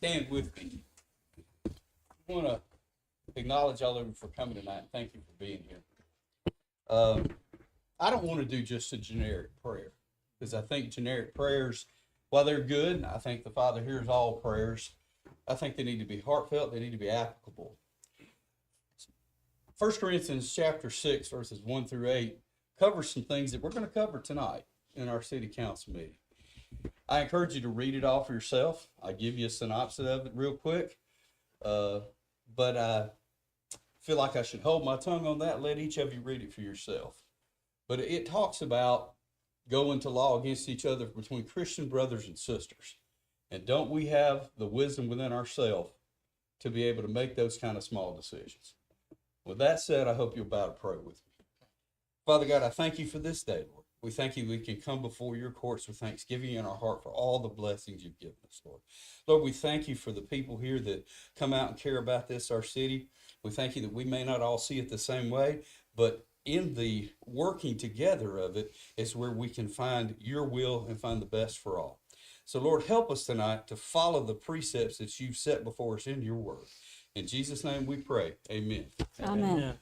Stand with me. I want to acknowledge all of you for coming tonight. Thank you for being here. I don't want to do just a generic prayer because I think generic prayers, while they're good, I think the Father hears all prayers. I think they need to be heartfelt. They need to be applicable. 1 Corinthians chapter 6, verses 1 through 8 covers some things that we're going to cover tonight in our city council meeting. I encourage you to read it all for yourself. I give you a synopsis of it real quick. But I feel like I should hold my tongue on that. Let each of you read it for yourself. But it talks about going to law against each other between Christian brothers and sisters. And don't we have the wisdom within ourselves to be able to make those kind of small decisions? With that said, I hope you'll bow to pray with me. Father God, I thank you for this day, Lord. We thank you we can come before your courts with thanksgiving in our heart for all the blessings you've given us, Lord. Lord, we thank you for the people here that come out and care about this, our city. We thank you that we may not all see it the same way, but in the working together of it is where we can find your will and find the best for all. So, Lord, help us tonight to follow the precepts that you've set before us in your word. In Jesus' name we pray. Amen. Amen.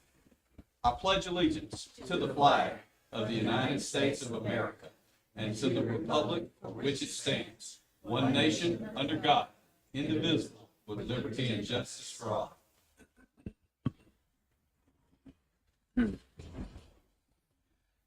I pledge allegiance to the flag of the United States of America and to the republic for which it stands, one nation under God, indivisible, with liberty and justice for all.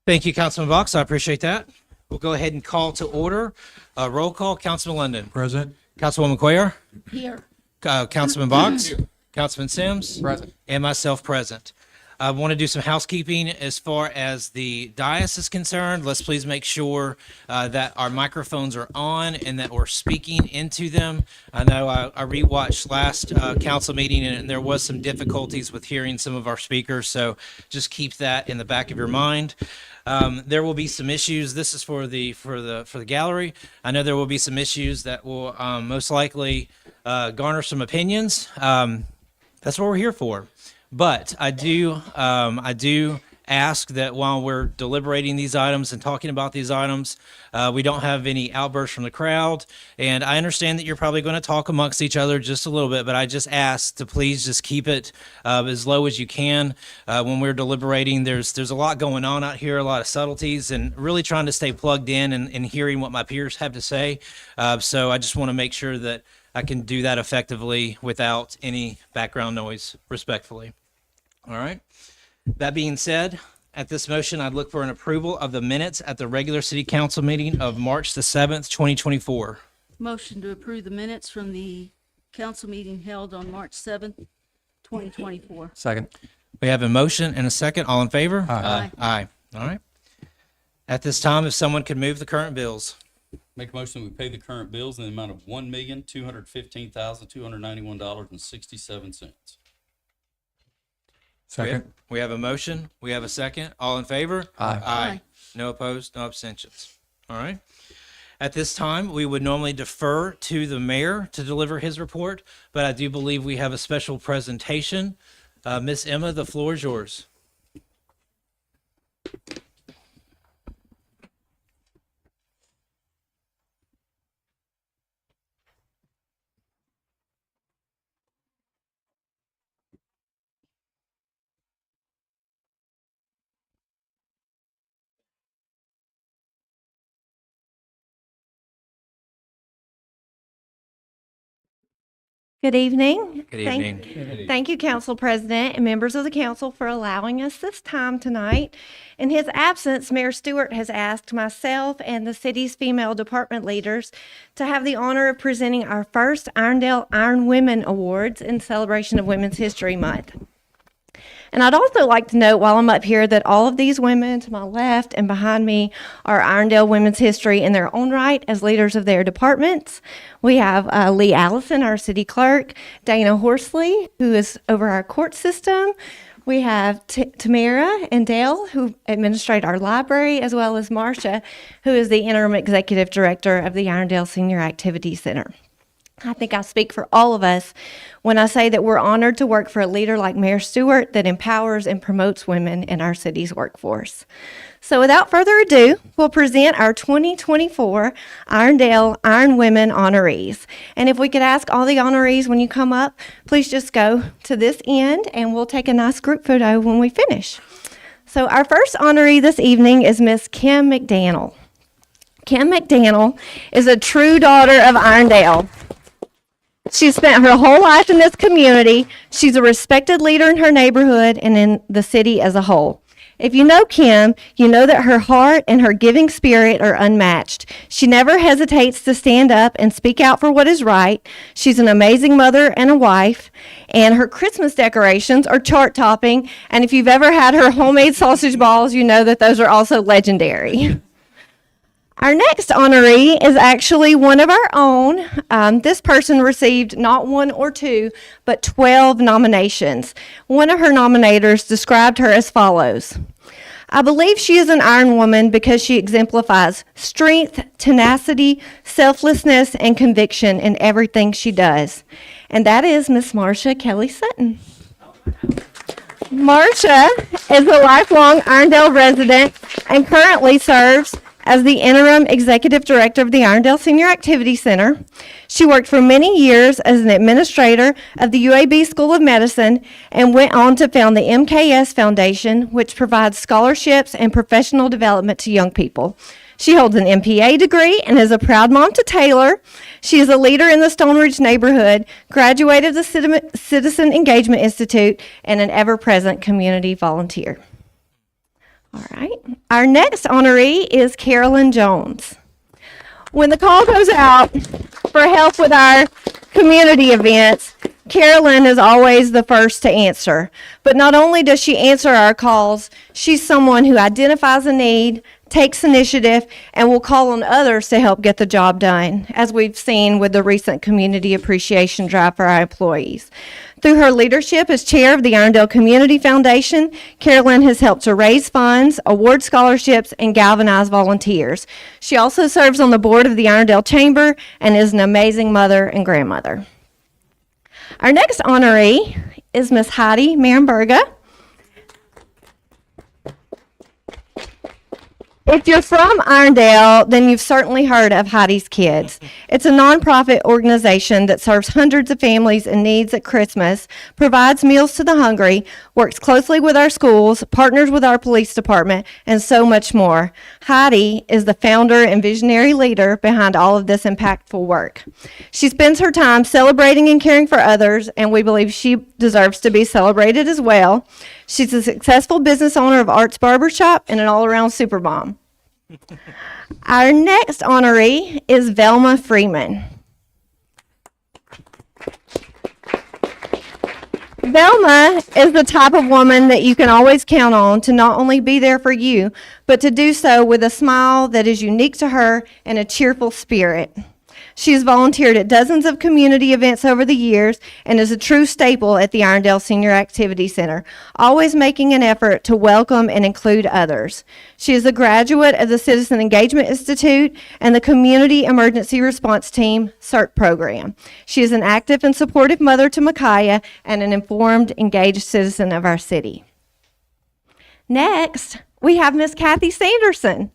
Thank you, Councilman Box. I appreciate that. We'll go ahead and call to order. Roll call, Councilman London. Present. Councilwoman Cuellar. Here. Councilman Box. Councilman Sims. Present. And myself present. I want to do some housekeeping as far as the dais is concerned. Let's please make sure that our microphones are on and that we're speaking into them. I know I rewatched last council meeting and there was some difficulties with hearing some of our speakers, so just keep that in the back of your mind. There will be some issues. This is for the gallery. I know there will be some issues that will most likely garner some opinions. That's what we're here for. But I do ask that while we're deliberating these items and talking about these items, we don't have any outbursts from the crowd. And I understand that you're probably going to talk amongst each other just a little bit, but I just ask to please just keep it as low as you can. When we're deliberating, there's a lot going on out here, a lot of subtleties, and really trying to stay plugged in and hearing what my peers have to say. So I just want to make sure that I can do that effectively without any background noise, respectfully. All right. That being said, at this motion, I'd look for an approval of the minutes at the regular city council meeting of March the 7th, 2024. Motion to approve the minutes from the council meeting held on March 7th, 2024. Second. We have a motion and a second. All in favor? Aye. Aye. All right. At this time, if someone could move the current bills. Make a motion we pay the current bills in the amount of $1,215,291.67. Second. We have a motion. We have a second. All in favor? Aye. Aye. No opposed, no abstentions. All right. At this time, we would normally defer to the mayor to deliver his report, but I do believe we have a special presentation. Miss Emma, the floor is yours. Good evening. Good Thank- evening. Thank you, Council President and members of the council for allowing us this time tonight. In his absence, Mayor Stewart has asked myself and the city's female department leaders to have the honor of presenting our first Irondale Iron Women Awards in celebration of Women's History Month. And I'd also like to note while I'm up here that all of these women to my left and behind me are Irondale women's history in their own right as leaders of their departments. We have Lee Allison, our city clerk, Dana Horsley, who is over our court system. We have Tamara and Dale, who administrate our library, as well as Marcia, who is the interim executive director of the Irondale Senior Activity Center. I think I speak for all of us when I say that we're honored to work for a leader like Mayor Stewart that empowers and promotes women in our city's workforce. So without further ado, we'll present our 2024 Irondale Iron Women honorees. And if we could ask all the honorees when you come up, please just go to this end and we'll take a nice group photo when we finish. So our first honoree this evening is Miss Kim McDaniel. Kim McDaniel is a true daughter of Irondale. She's spent her whole life in this community. She's a respected leader in her neighborhood and in the city as a whole. If you know Kim, you know that her heart and her giving spirit are unmatched. She never hesitates to stand up and speak out for what is right. She's an amazing mother and a wife, and her Christmas decorations are chart-topping, and if you've ever had her homemade sausage balls, you know that those are also legendary. Our next honoree is actually one of our own. This person received not 1 or 2, but 12 nominations. One of her nominators described her as follows. I believe she is an iron woman because she exemplifies strength, tenacity, selflessness, and conviction in everything she does. And that is Miss Marcia Kelly Sutton. Marcia is a lifelong Irondale resident and currently serves as the interim executive director of the Irondale Senior Activity Center. She worked for many years as an administrator of the UAB School of Medicine and went on to found the MKS Foundation, which provides scholarships and professional development to young people. She holds an MPA degree and is a proud mom to Taylor. She is a leader in the Stone Ridge neighborhood, graduated the Citizen Engagement Institute, and an ever-present community volunteer. All right. Our next honoree is Carolyn Jones. When the call goes out for help with our community events, Carolyn is always the first to answer. But not only does she answer our calls, she's someone who identifies a need, takes initiative, and will call on others to help get the job done, as we've seen with the recent community appreciation drive for our employees. Through her leadership as chair of the Irondale Community Foundation, Carolyn has helped to raise funds, award scholarships, and galvanize volunteers. She also serves on the board of the Irondale Chamber and is an amazing mother and grandmother. Our next honoree is Miss Heidi Marenberga. If you're from Irondale, then you've certainly heard of Heidi's Kids. It's a nonprofit organization that serves hundreds of families in needs at Christmas, provides meals to the hungry, works closely with our schools, partners with our police department, and so much more. Heidi is the founder and visionary leader behind all of this impactful work. She spends her time celebrating and caring for others, and we believe she deserves to be celebrated as well. She's a successful business owner of Arts Barbershop and an all-around super mom. Our next honoree is Velma Freeman. Velma is the type of woman that you can always count on to not only be there for you, but to do so with a smile that is unique to her and a cheerful spirit. She has volunteered at dozens of community events over the years and is a true staple at the Irondale Senior Activity Center, always making an effort to welcome and include others. She is a graduate of the Citizen Engagement Institute and the Community Emergency Response Team CERT program. She is an active and supportive mother to Micaiah and an informed, engaged citizen of our city. Next, we have Miss Kathy Sanderson.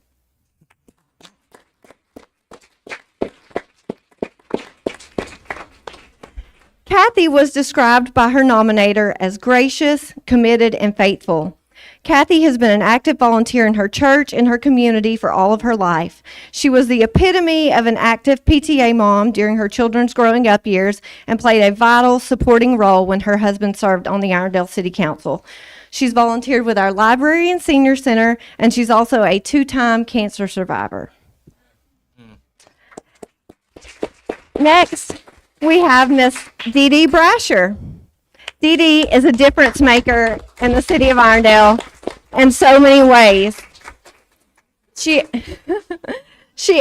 Kathy was described by her nominator as gracious, committed, and faithful. Kathy has been an active volunteer in her church and her community for all of her life. She was the epitome of an active PTA mom during her children's growing up years and played a vital supporting role when her husband served on the Irondale City Council. She's volunteered with our library and senior center, and she's also a 2-time cancer survivor. Next, we have Miss Dee Dee Brasher. Dee Dee is a difference maker in the city of Irondale in so many ways. She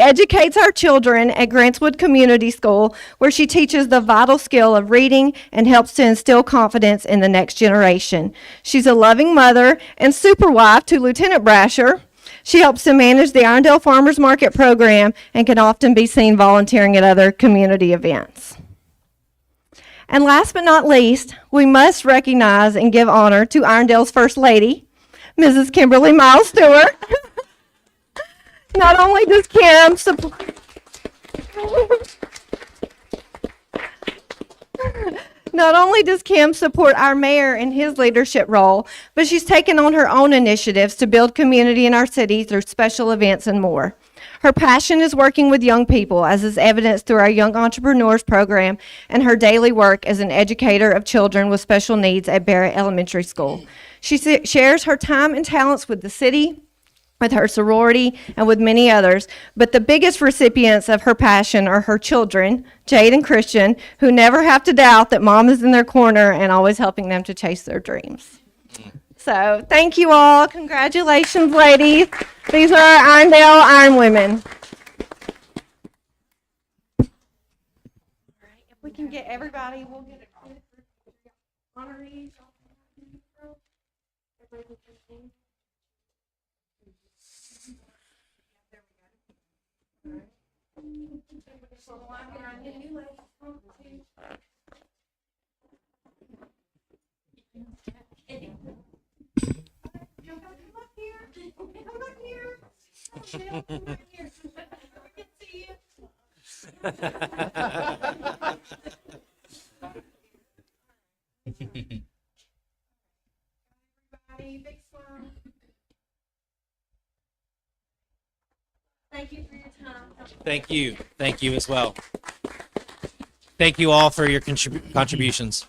educates our children at Grantswood Community School, where she teaches the vital skill of reading and helps to instill confidence in the next generation. She's a loving mother and super wife to Lieutenant Brasher. She helps to manage the Irondale Farmers Market program and can often be seen volunteering at other community events. And last but not least, we must recognize and give honor to Irondale's First Lady, Mrs. Kimberly Miles Stewart. Not only does Kim support Not only does Kim support our mayor in his leadership role, but she's taken on her own initiatives to build community in our city through special events and more. Her passion is working with young people, as is evidenced through our Young Entrepreneurs program and her daily work as an educator of children with special needs at Barrett Elementary School. She shares her time and talents with the city, with her sorority, and with many others. But the biggest recipients of her passion are her children, Jade and Christian, who never have to doubt that mom is in their corner and always helping them to chase their dreams. So thank you all. Congratulations, ladies. These are our Irondale Iron Women. All right, if we can get everybody, we'll get a honorees. Big smile. Thank you for your time. Thank you. Thank you as well. Thank you all for your contributions.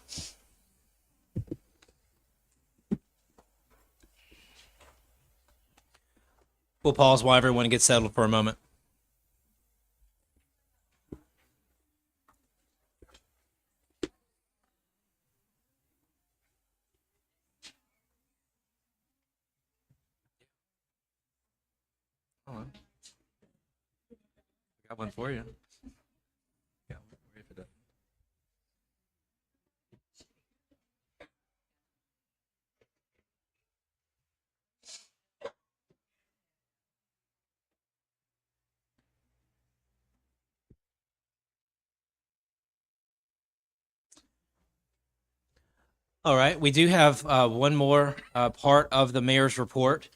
We'll pause while everyone gets settled for a moment. Got one for you. Yeah, wait for that. All right, we do have one more part of the mayor's report.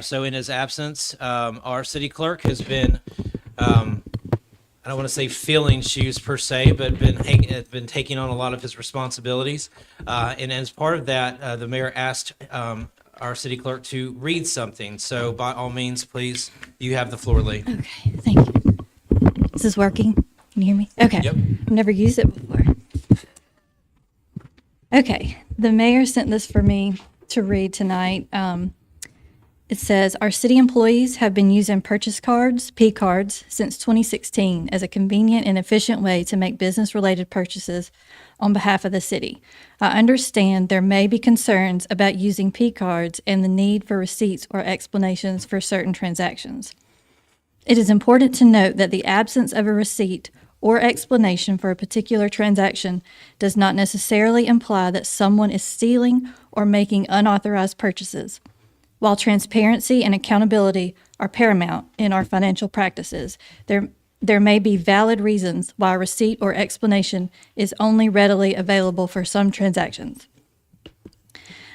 So in his absence, our city clerk has been, I don't want to say filling shoes per se, but been taking on a lot of his responsibilities. And as part of that, the mayor asked our city clerk to read something. So by all means, please, you have the floor, Lee. Okay, thank you. Is this working? Can you hear me? Okay. Yep. I've never used it before. Okay, the mayor sent this for me to read tonight. It says, our city employees have been using purchase cards, P cards, since 2016 as a convenient and efficient way to make business-related purchases on behalf of the city. I understand there may be concerns about using P cards and the need for receipts or explanations for certain transactions. It is important to note that the absence of a receipt or explanation for a particular transaction does not necessarily imply that someone is stealing or making unauthorized purchases. While transparency and accountability are paramount in our financial practices, there may be valid reasons why a receipt or explanation is only readily available for some transactions.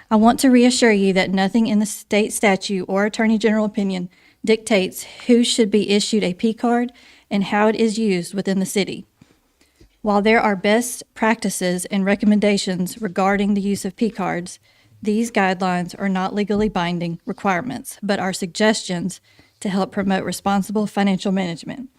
I want to reassure you that nothing in the state statute or Attorney General opinion dictates who should be issued a P card and how it is used within the city. While there are best practices and recommendations regarding the use of P cards, these guidelines are not legally binding requirements, but are suggestions to help promote responsible financial management.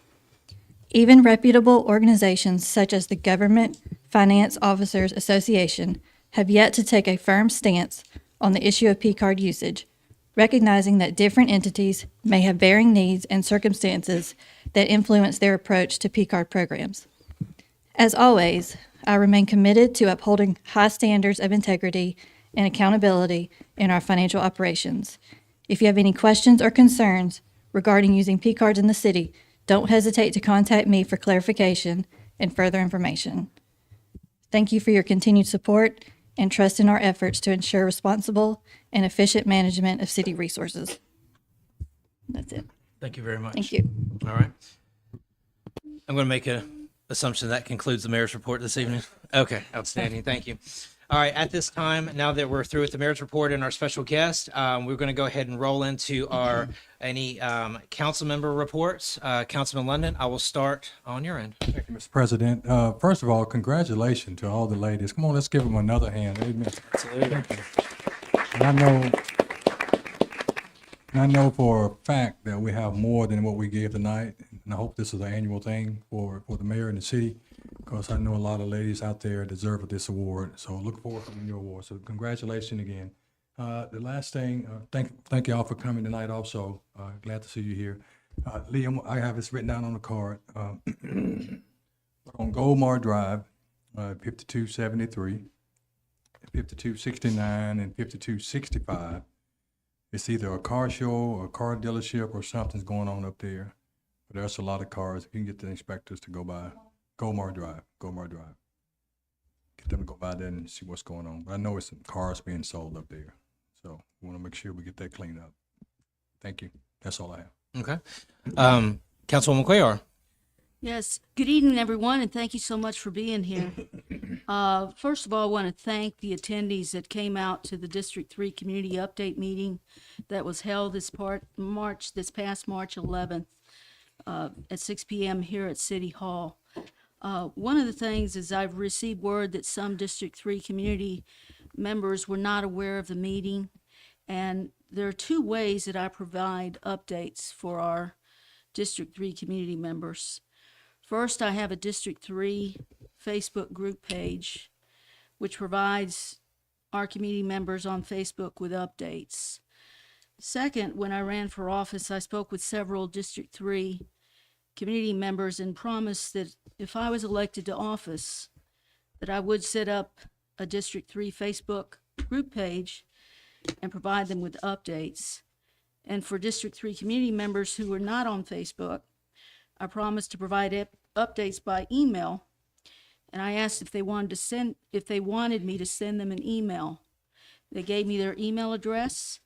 Even reputable organizations such as the Government Finance Officers Association have yet to take a firm stance on the issue of P card usage, recognizing that different entities may have varying needs and circumstances that influence their approach to P card programs. As always, I remain committed to upholding high standards of integrity and accountability in our financial operations. If you have any questions or concerns regarding using P cards in the city, don't hesitate to contact me for clarification and further information. Thank you for your continued support and trust in our efforts to ensure responsible and efficient management of city resources. That's it. Thank you very much. Thank you. All right. I'm going to make a assumption that concludes the mayor's report this evening. Okay, outstanding. Thank you. All right, at this time, now that we're through with the mayor's report and our special guest, we're going to go ahead and roll into our any council member reports. Councilman London, I will start on your end. Thank you, Mr. President. First of all, congratulations to all the ladies. Come on, let's give them another hand. Amen. Absolutely. And I know for a fact that we have more than what we gave tonight. And I hope this is an annual thing for the mayor and the city, because I know a lot of ladies out there deserve this award. So look forward to your award. So congratulations again. The last thing, thank you all for coming tonight also. Glad to see you here. Liam, I have this written down on the card. On Goldmar Drive, 5273, 5269, and 5265. It's either a car show or a car dealership or something's going on up there. But there's a lot of cars. If you can get the inspectors to go by Goldmar Drive. Get them to go by there and see what's going on. But I know it's some cars being sold up there. So we want to make sure we get that cleaned up. Thank you. That's all I have. Okay. Councilwoman Cuellar. Yes, good evening, everyone, and thank you so much for being here. First of all, I want to thank the attendees that came out to the District 3 Community Update Meeting that was held this past March 11th at 6 p.m. here at City Hall. One of the things is I've received word that some District 3 community members were not aware of the meeting, and there are two ways that I provide updates for our District 3 community members. First, I have a District 3 Facebook group page, which provides our community members on Facebook with updates. Second, when I ran for office, I spoke with several District 3 community members and promised that if I was elected to office, that I would set up a District 3 Facebook group page and provide them with updates. And for District 3 community members who are not on Facebook, I promised to provide updates by email, and I asked if they wanted me to send them an email. They gave me their email address,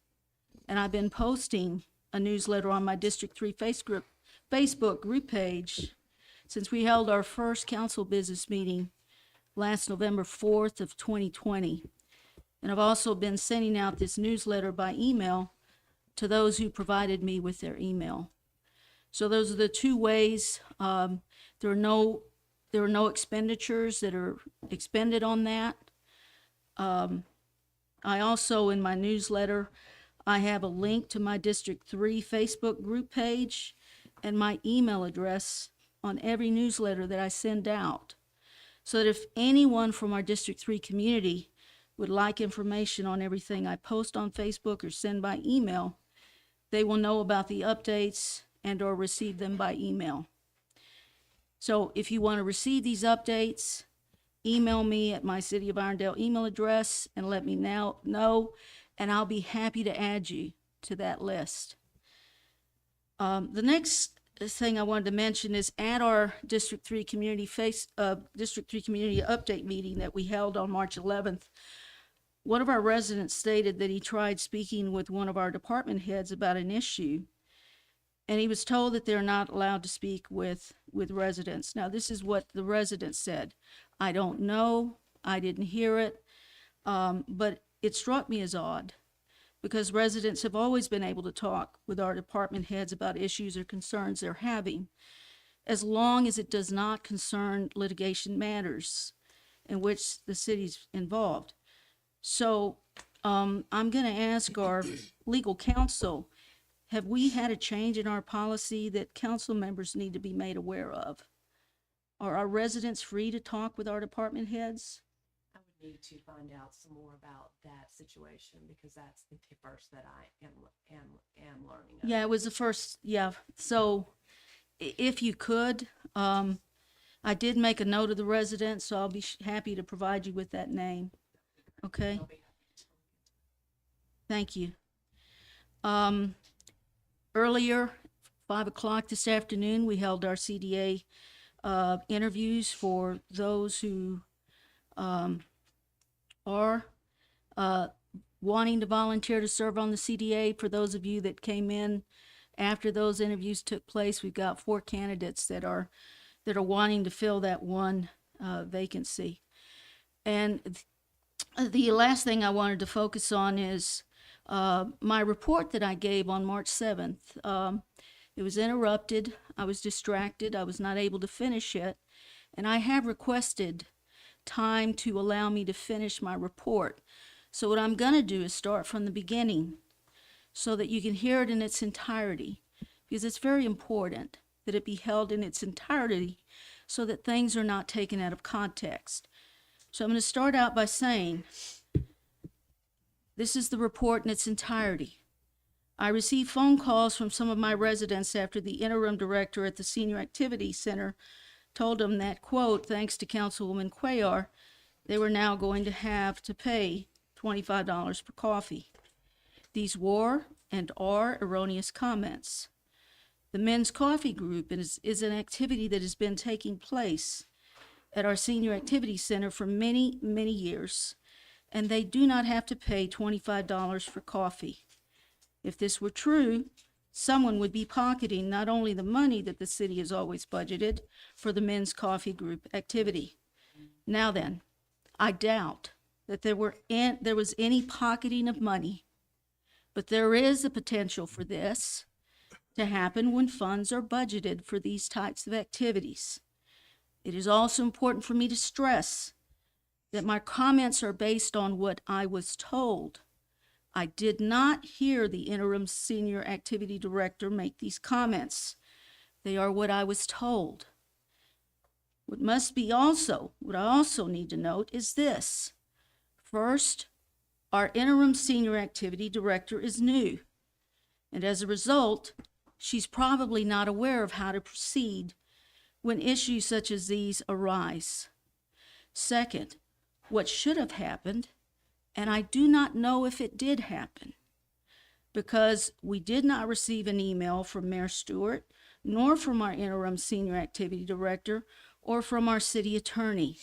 and I've been posting a newsletter on my District 3 Facebook group page since we held our first council business meeting last November 4th of 2020. And I've also been sending out this newsletter by email to those who provided me with their email. So those are the two ways. There are no expenditures that are expended on that. I also, in my newsletter, I have a link to my District 3 Facebook group page and my email address on every newsletter that I send out. So that if anyone from our District 3 community would like information on everything I post on Facebook or send by email, they will know about the updates and or receive them by email. So if you want to receive these updates, email me at my City of Irondale email address and let me know, and I'll be happy to add you to that list. The next thing I wanted to mention is at our District 3 Community District 3 Community Update meeting that we held on March 11th, one of our residents stated that he tried speaking with one of our department heads about an issue, and he was told that they're not allowed to speak with residents. Now, this is what the resident said. I don't know, I didn't hear it, but it struck me as odd because residents have always been able to talk with our department heads about issues or concerns they're having, as long as it does not concern litigation matters in which the city's involved. So I'm going to ask our legal counsel, have we had a change in our policy that council members need to be made aware of? Are our residents free to talk with our department heads? I would need to find out some more about that situation because that's the first that I am learning of. Yeah, it was the first, yeah. So if you could, I did make a note of the resident, so I'll be happy to provide you with that name. Okay? Thank you. Earlier, 5 o'clock this afternoon, we held our CDA interviews for those who are wanting to volunteer to serve on the CDA. For those of you that came in after those interviews took place, we've got 4 candidates that are that are wanting to fill that one vacancy. And the last thing I wanted to focus on is my report that I gave on March 7th. It was interrupted. I was distracted. I was not able to finish it. And I have requested time to allow me to finish my report. So what I'm going to do is start from the beginning so that you can hear it in its entirety, because it's very important that it be held in its entirety so that things are not taken out of context. So I'm going to start out by saying, this is the report in its entirety. I received phone calls from some of my residents after the interim director at the Senior Activity Center told them that, quote, thanks to Councilwoman Cuellar, they were now going to have to pay $25 per coffee. These were and are erroneous comments. The Men's Coffee Group is an activity that has been taking place at our Senior Activity Center for many, many years, and they do not have to pay $25 for coffee. If this were true, someone would be pocketing not only the money that the city has always budgeted for the Men's Coffee Group activity. Now then, I doubt that there was any pocketing of money, but there is a potential for this to happen when funds are budgeted for these types of activities. It is also important for me to stress that my comments are based on what I was told. I did not hear the interim senior activity director make these comments. They are what I was told. What I also need to note is this. First, our interim senior activity director is new, and as a result, she's probably not aware of how to proceed when issues such as these arise. Second, what should have happened, and I do not know if it did happen, because we did not receive an email from Mayor Stewart, nor from our interim senior activity director, or from our city attorney.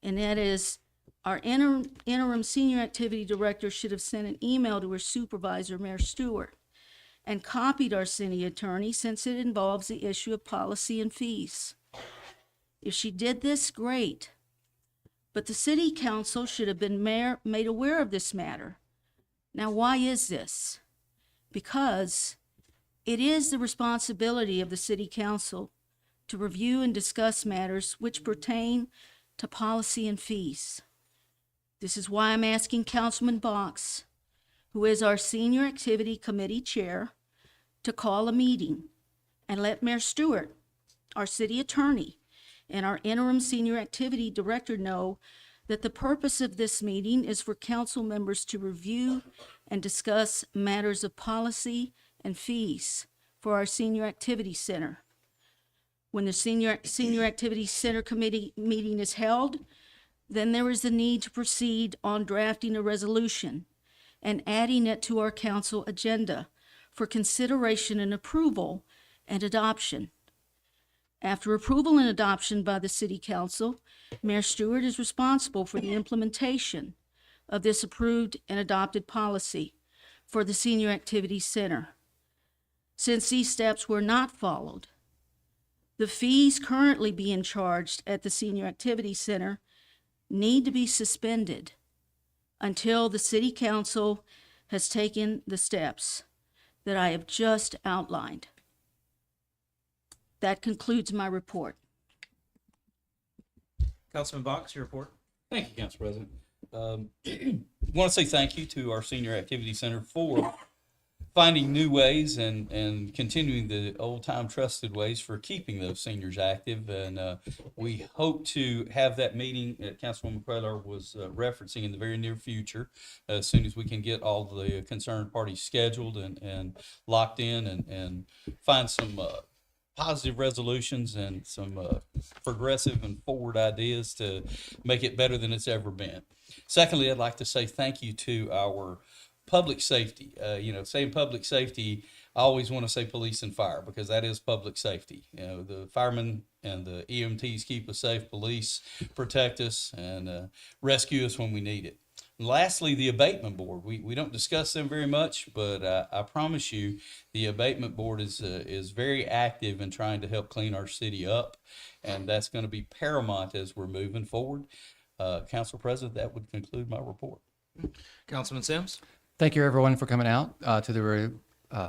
And that is, our interim senior activity director should have sent an email to her supervisor, Mayor Stewart, and copied our city attorney since it involves the issue of policy and fees. If she did this, great. But the city council should have been made aware of this matter. Now, why is this? Because it is the responsibility of the city council to review and discuss matters which pertain to policy and fees. This is why I'm asking Councilman Box, who is our Senior Activity Committee Chair, to call a meeting and let Mayor Stewart, our city attorney, and our interim Senior Activity Director know that the purpose of this meeting is for council members to review and discuss matters of policy and fees for our Senior Activity Center. When the Senior Activity Center Committee meeting is held, then there is a need to proceed on drafting a resolution and adding it to our council agenda for consideration and approval and adoption. After approval and adoption by the City Council, Mayor Stewart is responsible for the implementation of this approved and adopted policy for the Senior Activity Center. Since these steps were not followed, the fees currently being charged at the Senior Activity Center need to be suspended until the City Council has taken the steps that I have just outlined. That concludes my report. Councilman Box, your report. Thank you, Council President. I want to say thank you to our Senior Activity Center for finding new ways and continuing the old-time trusted ways for keeping those seniors active. And we hope to have that meeting that Councilwoman Cuellar was referencing in the very near future, as soon as we can get all the concerned parties scheduled and locked in and find some positive resolutions and some progressive and forward ideas to make it better than it's ever been. Secondly, I'd like to say thank you to our public safety. Saying public safety, I always want to say police and fire, because that is public safety. The firemen and the EMTs keep us safe. Police protect us and rescue us when we need it. And lastly, the abatement board. We don't discuss them very much, but I promise you, the abatement board is very active in trying to help clean our city up, and that's going to be paramount as we're moving forward. Council President, that would conclude my report. Councilman Sims? Thank you, everyone, for coming out to the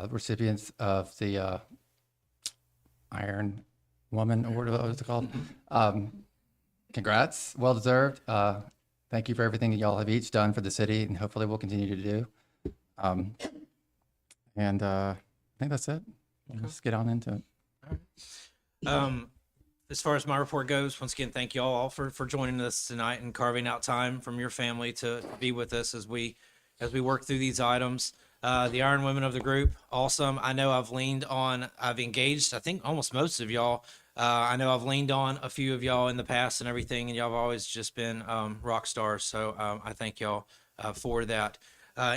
recipients of the Iron Woman Award. What was it called? Congrats, well deserved. Thank you for everything that y'all have each done for the city, and hopefully we'll continue to do. I think that's it. Let's get on into it. As far as my report goes, once again, thank you all for joining us tonight and carving out time from your family to be with us as we work through these items. The Iron Women of the group, awesome. I know I've engaged, I think almost most of y'all. I know I've leaned on a few of y'all in the past and everything, and y'all have always just been rock stars. So I thank y'all for that.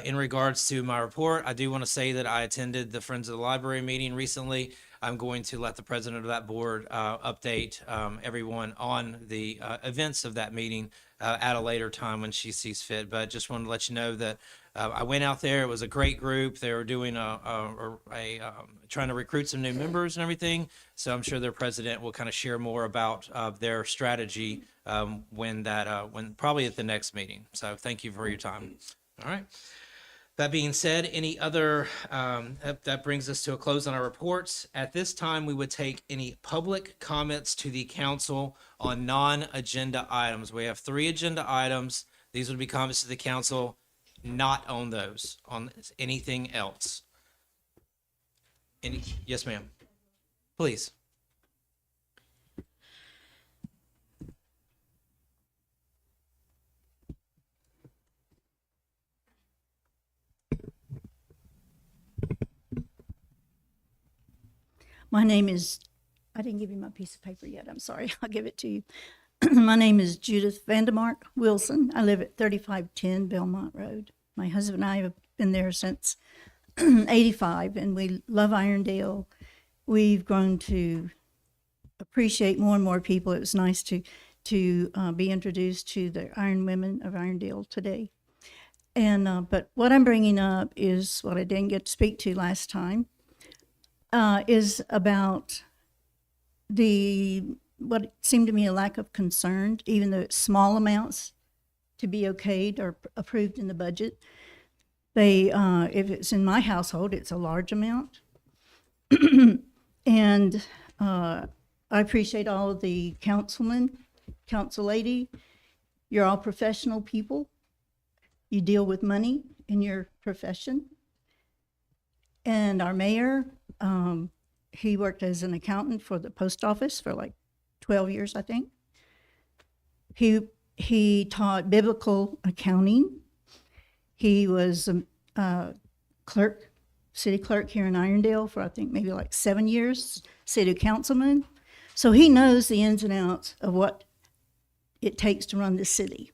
In regards to my report, I do want to say that I attended the Friends of the Library meeting recently. I'm going to let the president of that board update everyone on the events of that meeting at a later time when she sees fit. But just wanted to let you know that I went out there. It was a great group. They were doing trying to recruit some new members and everything. So I'm sure their president will kind of share more about their strategy when probably at the next meeting. So thank you for your time. All right. That being said, any other, that brings us to a close on our reports. At this time, we would take any public comments to the council on non-agenda items. We have 3 agenda items. These would be comments to the council, not on those, on anything else. Yes, ma'am. Please. My name is, I didn't give you my piece of paper yet. I'm sorry. I'll give it to you. My name is Judith Vandemark Wilson. I live at 3510 Belmont Road. My husband and I have been there since 85, and we love Irondale. We've grown to appreciate more and more people. It was nice to be introduced to the Iron Women of Irondale today. And but what I'm bringing up is what I didn't get to speak to last time. Is about what seemed to me a lack of concern, even though it's small amounts to be okayed or approved in the budget. If it's in my household, it's a large amount. And I appreciate all of the councilmen, council lady. You're all professional people. You deal with money in your profession. And our mayor, he worked as an accountant for the post office for like 12 years, I think. He taught biblical accounting. He was a city clerk here in Irondale for I think maybe like 7 years, city councilman. So he knows the ins and outs of what it takes to run the city.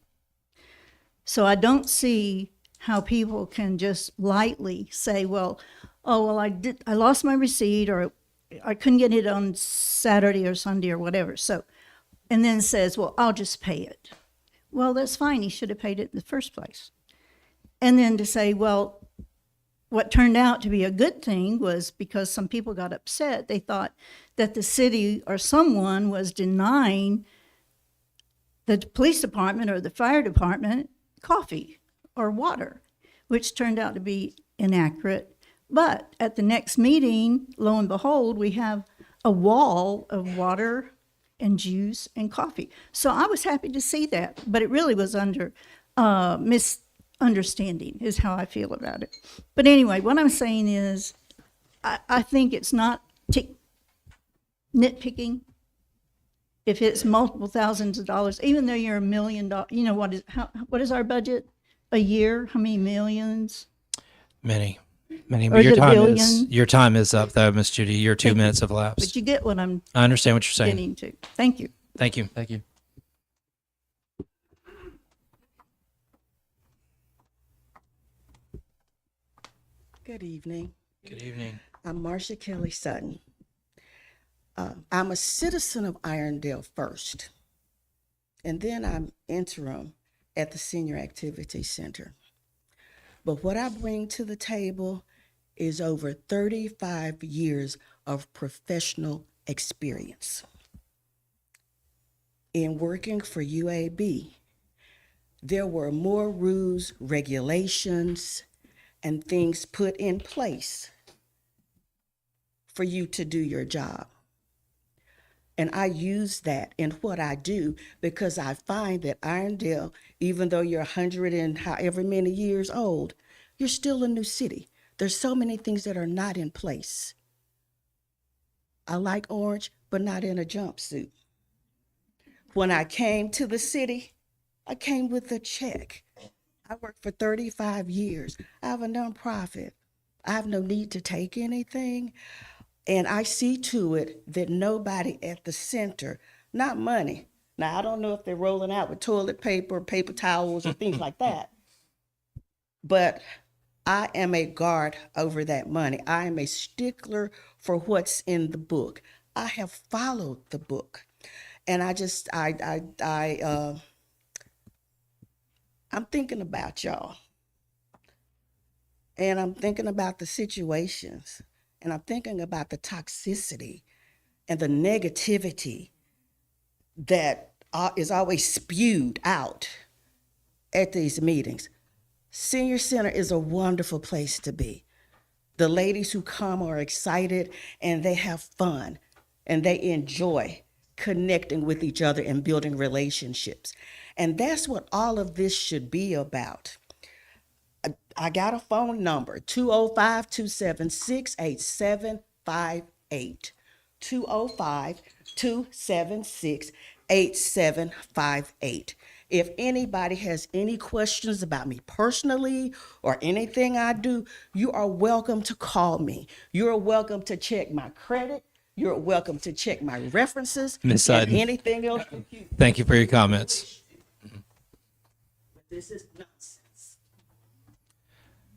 So I don't see how people can just lightly say, well, I lost my receipt, or I couldn't get it on Saturday or Sunday or whatever. So, and then says, well, I'll just pay it. Well, that's fine. He should have paid it in the first place. And then to say, well, what turned out to be a good thing was because some people got upset. They thought that the city or someone was denying the police department or the fire department coffee or water, which turned out to be inaccurate. But at the next meeting, lo and behold, we have a wall of water and juice and coffee. So I was happy to see that, but it really was under misunderstanding is how I feel about it. But anyway, what I'm saying is I think it's not nitpicking. If it's multiple thousands of dollars, even though you're $1 million, you know, what is our budget a year? How many millions? Many. Or But is it a billion? your time is up, though, Miss Judy. Your 2 minutes have elapsed. But you get what I'm I understand what you're saying. getting to. Thank you. Thank you. Thank you. Good evening. Good evening. I'm Marcia Kelly Sutton. I'm a citizen of Irondale first, and then I'm interim at the Senior Activity Center. But what I bring to the table is over 35 years of professional experience. In working for UAB, there were more rules, regulations, and things put in place for you to do your job. And I use that in what I do because I find that Irondale, even though you're 100 and however many years old, you're still a new city. There's so many things that are not in place. I like orange, but not in a jumpsuit. When I came to the city, I came with a check. I worked for 35 years. I have a nonprofit. I have no need to take anything. And I see to it that nobody at the center, not money. Now, I don't know if they're rolling out with toilet paper, paper towels, or things like that. But I am a guard over that money. I am a stickler for what's in the book. I have followed the book. And I'm thinking about y'all. And I'm thinking about the situations. And I'm thinking about the toxicity and the negativity that is always spewed out at these meetings. Senior Center is a wonderful place to be. The ladies who come are excited and they have fun and they enjoy connecting with each other and building relationships. And that's what all of this should be about. I got a phone number, 205-276-8758. 205-276-8758. If anybody has any questions about me personally or anything I do, you are welcome to call me. You're welcome to check my credit. You're welcome to check my references. Ms. and Sutton. anything else. Thank you for your comments. But this is nonsense.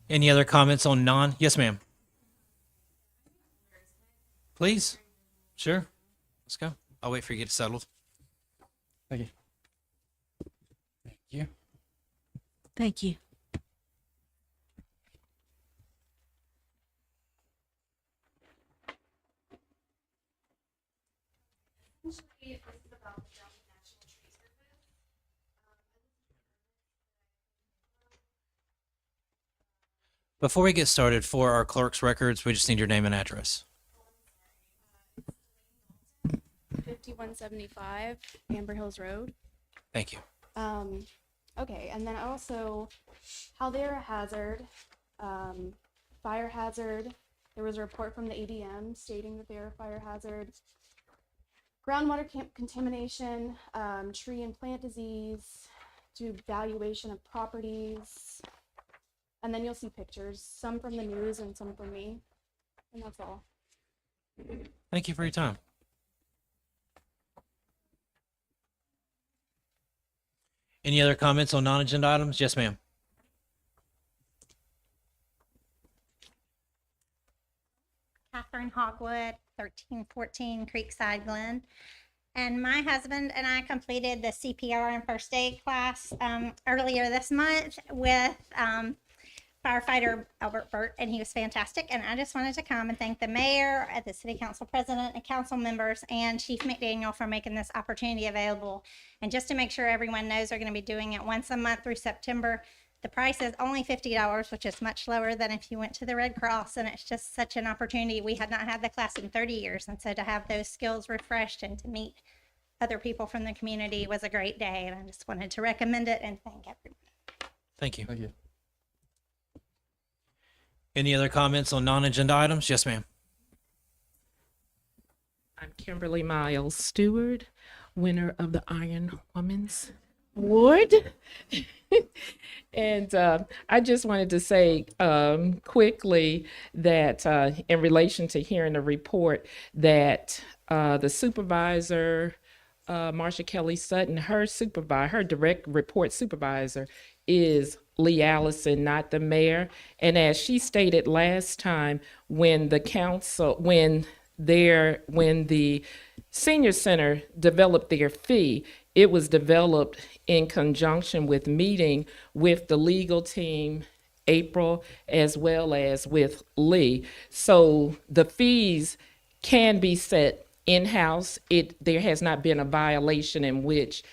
Any other comments on non? Yes, ma'am. Please. Sure. Let's go. I'll wait for you to get settled. Thank you. Thank you. Thank you. Before we get started, for our clerk's records, we just need your name and address. 5175 Amber Hills Road. Thank you. Okay, and then also Haldera hazard, fire hazard. There was a report from the ADM stating that they are a fire hazard. Groundwater contamination, tree and plant disease, do valuation of properties. And then you'll see pictures, some from the news and some from me. And that's all. Thank you for your time. Any other comments on non-agenda items? Yes, ma'am. Catherine Hogwood, 1314 Creekside Glen. And my husband and I completed the CPR and first aid class earlier this month with firefighter Albert Burt, and he was fantastic. And I just wanted to come and thank the mayor, the city council president, and council members, and Chief McDaniel for making this opportunity available. And just to make sure everyone knows, we're going to be doing it once a month through September. The price is only $50, which is much lower than if you went to the Red Cross, and it's just such an opportunity. We had not had the class in 30 years, and so to have those skills refreshed and to meet other people from the community was a great day, and I just wanted to recommend it and thank everyone. Thank you. Thank you. Any other comments on non-agenda items? Yes, ma'am. I'm Kimberly Miles Stewart, winner of the Iron Woman's Award. And I just wanted to say quickly that in relation to hearing the report that the supervisor, Marsha Kelly Sutton, her direct report supervisor is Lee Allison, not the mayor. And as she stated last time, when the senior center developed their fee, it was developed in conjunction with meeting with the legal team, April, as well as with Lee. So the fees can be set in-house. There has not been a violation in which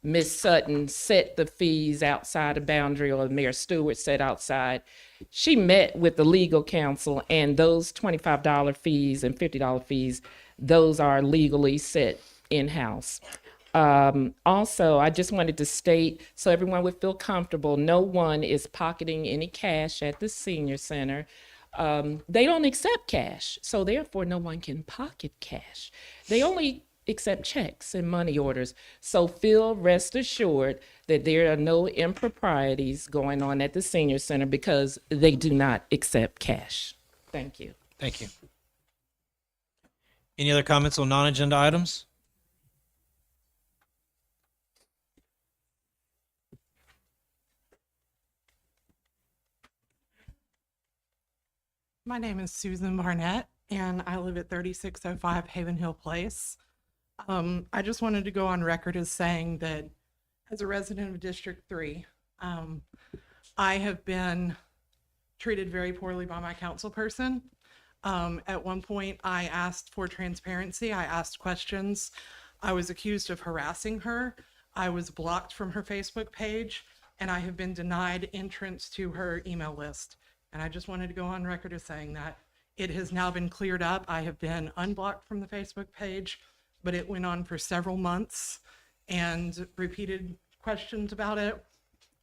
Ms. Sutton set the fees outside the boundary or Mayor Stewart set outside. She met with the legal counsel, and those $25 fees and $50 fees, those are legally set in-house. Also, I just wanted to state, so everyone would feel comfortable, no one is pocketing any cash at the senior center. They don't accept cash, so therefore no one can pocket cash. They only accept checks and money orders. So feel rest assured that there are no improprieties going on at the senior center because they do not accept cash. Thank you. Thank you. Any other comments on non-agenda items? My name is Susan Barnett, and I live at 3605 Haven Hill Place. I just wanted to go on record as saying that as a resident of District 3, I have been treated very poorly by my council person. At one point, I asked for transparency. I asked questions. I was accused of harassing her. I was blocked from her Facebook page, and I have been denied entrance to her email list. And I just wanted to go on record as saying that it has now been cleared up. I have been unblocked from the Facebook page, but it went on for several months and repeated questions about it.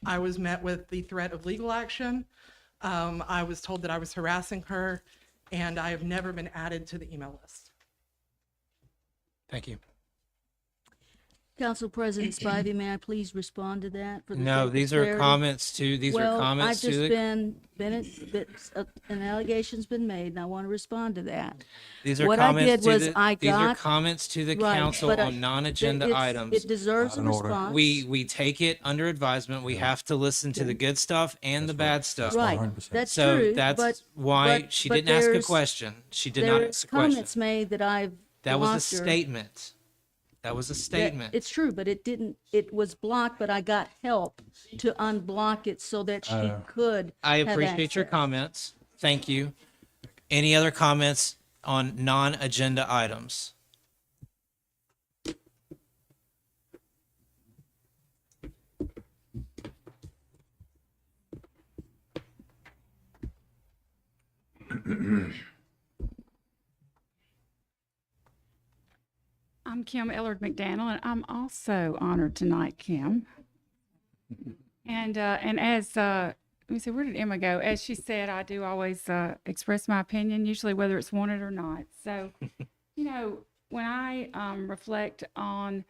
I was met with the threat of legal action. I was told that I was harassing her, and I have never been added to the email list. Thank you. Council President Spivey, may I please respond to that? For the No, sake of these are clarity? comments to, these are comments to I've the, just been, an allegation's been made, and I want to respond to that. these are What I comments did to was the, I these are got- comments to the Right, council but on non-agenda It's- items. It deserves a Out of order. response. We take it under advisement. We have to listen to the good stuff and the bad stuff. Right, 100%. that's So true, that's why she but didn't ask a there's- question. She did not There's ask a question. comments made that I've That was a blocked her. statement. That was a That- statement. It's true, but it was blocked, but I got help to unblock it so that she could I have appreciate your access. comments. Thank you. Any other comments on non-agenda items? I'm Kim Ellard McDaniel, and I'm also honored tonight, Kim. And as let me see, where did Emma go? As she said, I do always express my opinion, usually whether it's wanted or not. So, you know, when I reflect on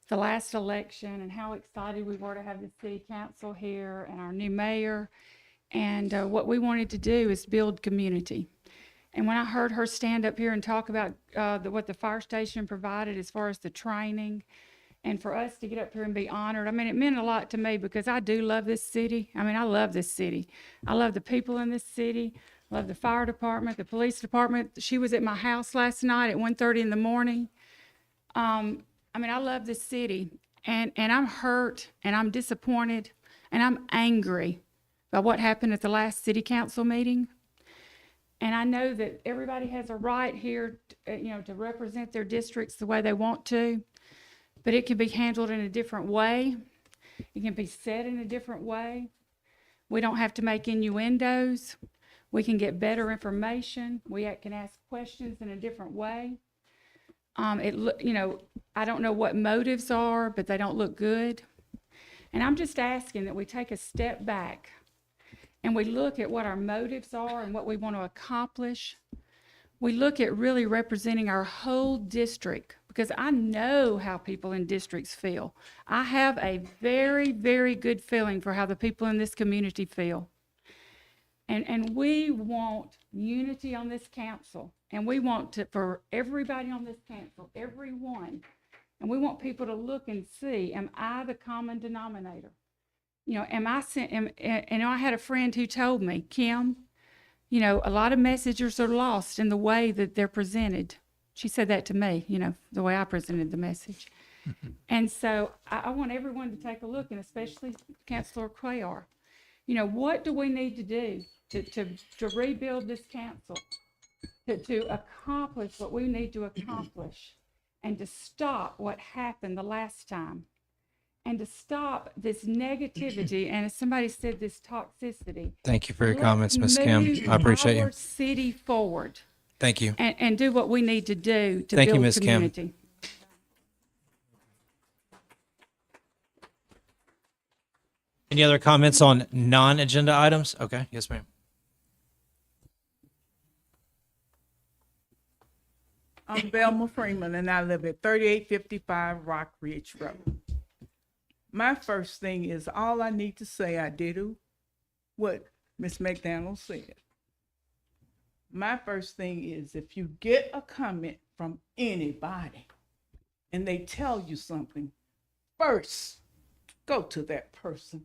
the last election and how excited we were to have the city council here and our new mayor, and what we wanted to do is build community. And when I heard her stand up here and talk about what the fire station provided as far as the training, and for us to get up here and be honored, I mean, it meant a lot to me because I do love this city. I mean, I love this city. I love the people in this city. I love the fire department, the police department. She was at my house last night at 1:30 in the morning. I mean, I love this city, and I'm hurt, and I'm disappointed, and I'm angry by what happened at the last city council meeting. And I know that everybody has a right here, to represent their districts the way they want to, but it can be handled in a different way. It can be said in a different way. We don't have to make innuendos. We can get better information. We can ask questions in a different way. I don't know what motives are, but they don't look good. And I'm just asking that we take a step back and we look at what our motives are and what we want to accomplish. We look at really representing our whole district, because I know how people in districts feel. I have a very, very good feeling for how the people in this community feel. And we want unity on this council, and we want for everybody on this council, everyone, and we want people to look and see, am I the common denominator? I had a friend who told me, Kim, a lot of messages are lost in the way that they're presented. She said that to me, the way I presented the message. And so I want everyone to take a look, and especially Councilor Cuellar. You know, what do we need to do to rebuild this council, to accomplish what we need to accomplish, and to stop what happened the last time, and to stop this negativity, and as somebody said, this toxicity. Thank you for your Let's comments, Ms. Kim. move I appreciate you. our city forward Thank you. and do what we need to do to Thank you, build Ms. Kim. community. Any other comments on non-agenda items? Okay, yes, ma'am. I'm Velma Freeman, and I live at 3855 Rock Ridge Road. My first thing is, all I need to say, I did what Ms. McDaniel said. My first thing is, if you get a comment from anybody and they tell you something, first go to that person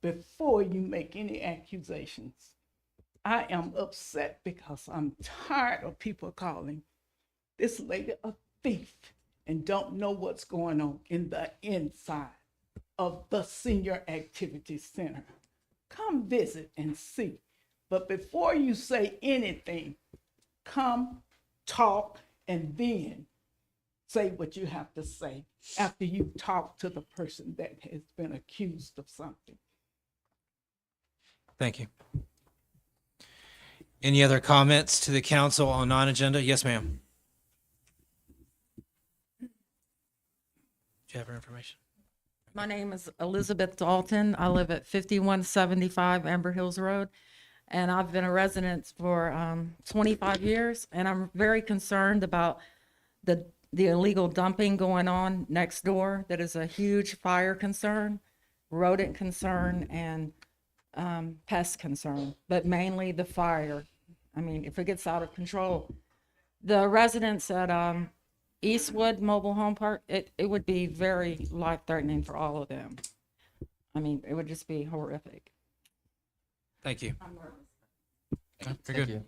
before you make any accusations. I am upset because I'm tired of people calling this lady a thief and don't know what's going on in the inside of the Senior Activity Center. Come visit and see. But before you say anything, come, talk, and then say what you have to say after you talk to the person that has been accused of something. Thank you. Any other comments to the council on non-agenda? Yes, ma'am. Do you have her information? My name is Elizabeth Dalton. I live at 5175 Amber Hills Road, and I've been a resident for 25 years, and I'm very concerned about the illegal dumping going on next door. That is a huge fire concern, rodent concern, and pest concern, but mainly the fire. I mean, if it gets out of control. The residents at Eastwood Mobile Home Park, it would be very life-threatening for all of them. I mean, it would just be horrific. Thank you. Okay, very Thank good. you.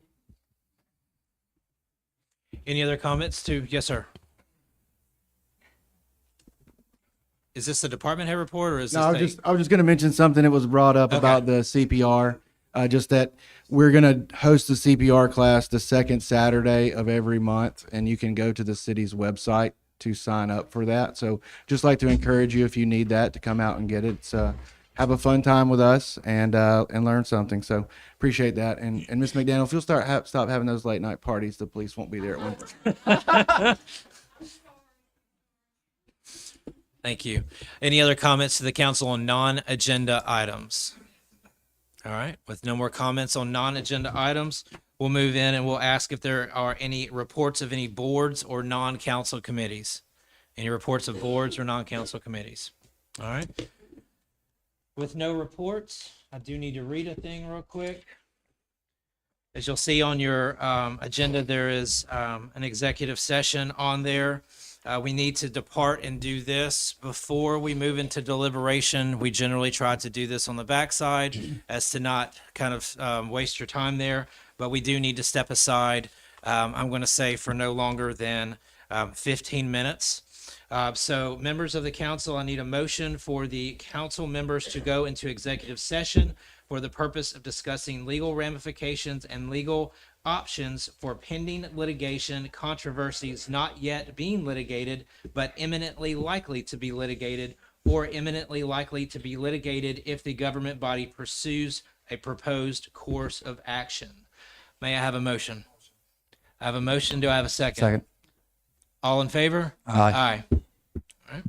Any other comments to, yes, sir? Is this the department head report or is No, this? I was just going to mention something that was brought up Okay. about the CPR. Just that we're going to host the CPR class the second Saturday of every month, and you can go to the city's website to sign up for that. So just like to encourage you, if you need that, to come out and get it. Have a fun time with us and learn something. So appreciate that. And Ms. McDaniel, if you'll stop having those late night parties, the police won't be there at 1. Thank you. Any other comments to the council on non-agenda items? All right, with no more comments on non-agenda items, we'll move in and we'll ask if there are any reports of any boards or non-council committees. Any reports of boards or non-council committees? All right. With no reports, I do need to read a thing real quick. As you'll see on your agenda, there is an executive session on there. We need to depart and do this before we move into deliberation. We generally try to do this on the backside as to not kind of waste your time there, but we do need to step aside. I'm going to say for no longer than 15 minutes. So members of the council, I need a motion for the council members to go into executive session for the purpose of discussing legal ramifications and legal options for pending litigation, controversies not yet being litigated, but imminently likely to be litigated, or imminently likely to be litigated if the government body pursues a proposed course of action. May I have a motion? I have a motion. Do I have a second? Second. All in favor? Aye. Aye. All right.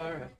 All right.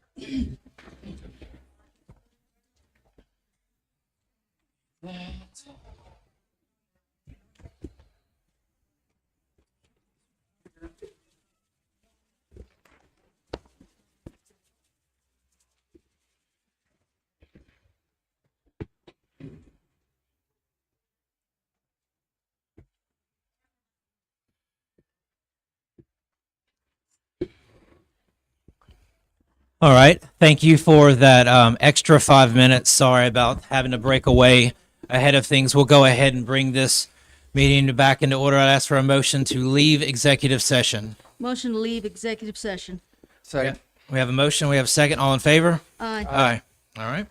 All right. Thank you for that extra 5 minutes. Sorry about having to break away ahead of things. We'll go ahead and bring this meeting back into order. I'd ask for a motion to leave executive session. Motion to leave executive session. Second. We have a motion. We have a second. All in favor? Aye. Aye. All right.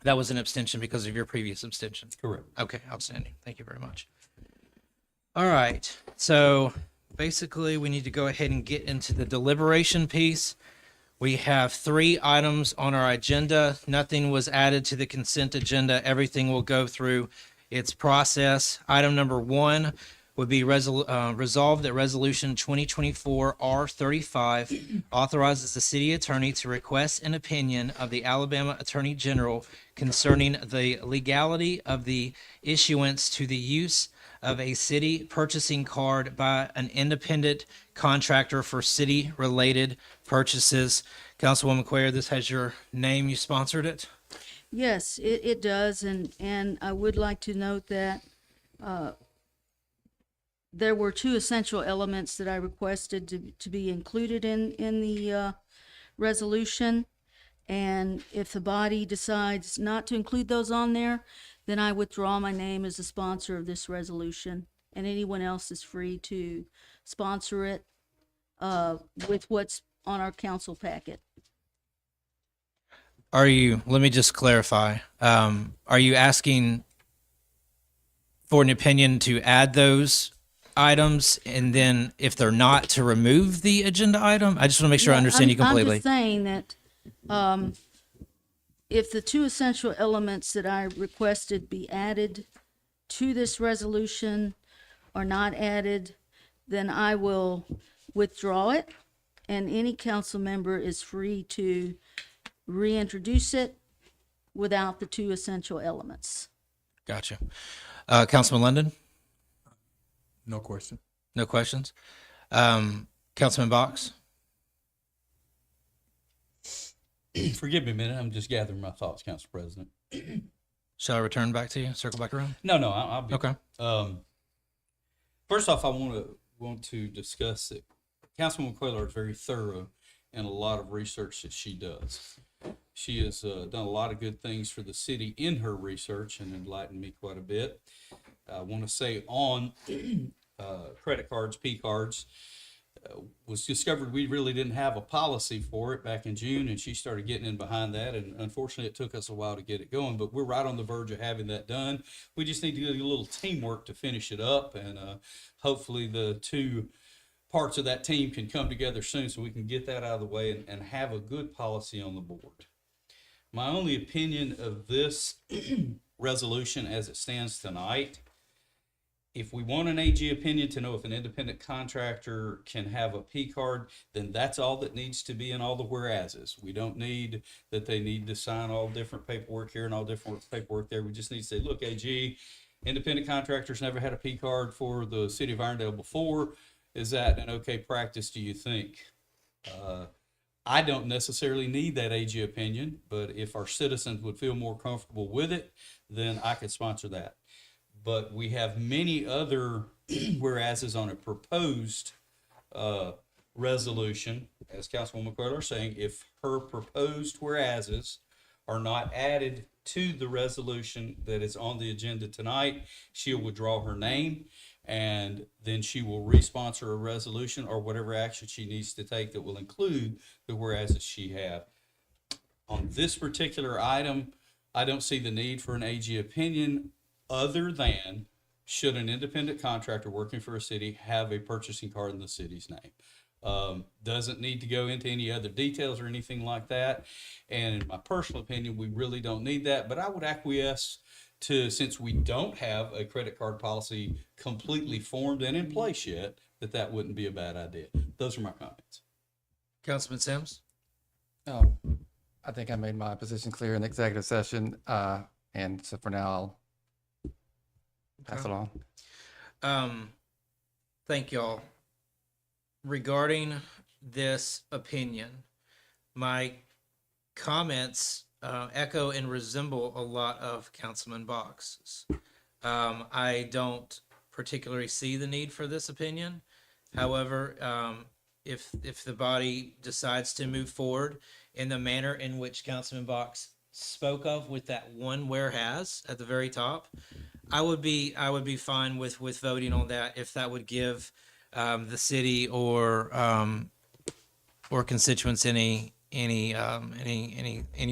That was an abstention because of your previous abstention. Correct. Okay, outstanding. Thank you very much. All right. So basically, we need to go ahead and get into the deliberation piece. We have 3 items on our agenda. Nothing was added to the consent agenda. Everything will go through its process. Item number 1 would be resolved that Resolution 2024 R35 authorizes the city attorney to request an opinion of the Alabama Attorney General concerning the legality of the issuance to the use of a city purchasing card by an independent contractor for city-related purchases. Councilwoman Cuellar, this has your name. You sponsored it? Yes, it does, and I would like to note that there were 2 essential elements that I requested to be included in the resolution, and if the body decides not to include those on there, then I withdraw my name as a sponsor of this resolution, and anyone else is free to sponsor it with what's on our council packet. Let me just clarify. Are you asking for an opinion to add those items, and then if they're not, to remove the agenda item? I just want to make sure I understand you completely. I'm just saying that if the 2 essential elements that I requested be added to this resolution are not added, then I will withdraw it, and any council member is free to reintroduce it without the 2 essential elements. Gotcha. Councilman London? No question. No questions? Councilman Box? Forgive me a minute. I'm just gathering my thoughts, Council President. Shall I return back to you? Circle back around? No, I'll be Okay. First off, I want to discuss that Councilwoman Cuellar is very thorough in a lot of research that she does. She has done a lot of good things for the city in her research and enlightened me quite a bit. I want to say on credit cards, P cards, was discovered we really didn't have a policy for it back in June, and she started getting in behind that, and unfortunately it took us a while to get it going, but we're right on the verge of having that done. We just need to do a little teamwork to finish it up, and hopefully the 2 parts of that team can come together soon so we can get that out of the way and have a good policy on the board. My only opinion of this resolution as it stands tonight, if we want an AG opinion to know if an independent contractor can have a P card, then that's all that needs to be in all the whereases. We don't need that they need to sign all different paperwork here and all different paperwork there. We just need to say, look, AG, independent contractors never had a P card for the city of Irondale before. Is that an okay practice, do you think? I don't necessarily need that AG opinion, but if our citizens would feel more comfortable with it, then I could sponsor that. But we have many other whereases on a proposed resolution, as Councilwoman Cuellar is saying, if her proposed whereases are not added to the resolution that is on the agenda tonight, she'll withdraw her name, and then she will re-sponsor a resolution or whatever action she needs to take that will include the whereases she have. On this particular item, I don't see the need for an AG opinion other than should an independent contractor working for a city have a purchasing card in the city's name. Doesn't need to go into any other details or anything like that. And in my personal opinion, we really don't need that, but I would acquiesce to, since we don't have a credit card policy completely formed and in place yet, that wouldn't be a bad idea. Those are my comments. Councilman Sims? I think I made my position clear in the executive session, and so for now, I'll pass it on. Thank y'all. Regarding this opinion, my comments echo and resemble a lot of Councilman Box's. I don't particularly see the need for this opinion. However, if the body decides to move forward in the manner in which Councilman Box spoke of with that one whereas at the very top, I would be fine with voting on that if that would give the city or constituents any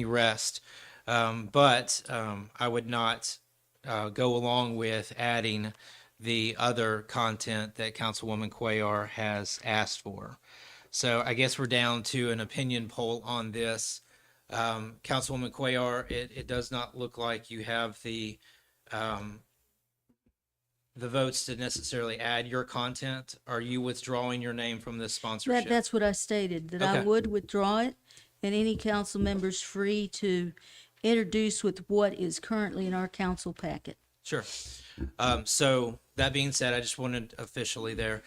rest. But I would not go along with adding the other content that Councilwoman Cuellar has asked for. So I guess we're down to an opinion poll on this. Councilwoman Cuellar, it does not look like you have the votes to necessarily add your content. Are you withdrawing your name from this sponsorship? That's what I stated, that I Okay. would withdraw it, and any council member's free to introduce with what is currently in our council packet. Sure. So that being said, I just wanted officially there.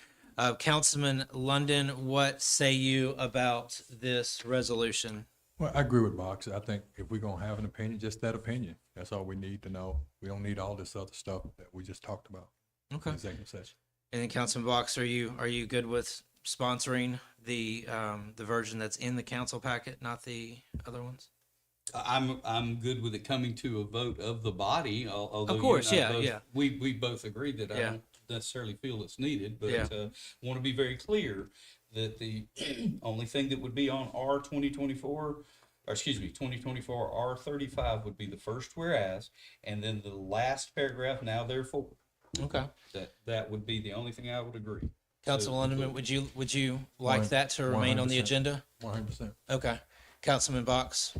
Councilman London, what say you about this resolution? Well, I agree with Box. I think if we're gonna have an opinion, just that opinion. That's all we need to know. We don't need all this other stuff that we just talked about. Okay. in Executive session. And then Councilman Box, are you good with sponsoring the version that's in the council packet, not the other ones? I'm good with it coming to a vote of the body, although. Of course, you and I yeah, both- We both agree that I Yeah. don't necessarily feel it's needed, but, Yeah. want to be very clear that the only thing that would be on R 2024, or excuse me, 2024 R35 would be the first whereas, and then the last paragraph, now therefore. Okay. That would be the only thing I would agree. Councilman London, would you like that to remain on the 100%. agenda? 100%. Okay. Councilman Box,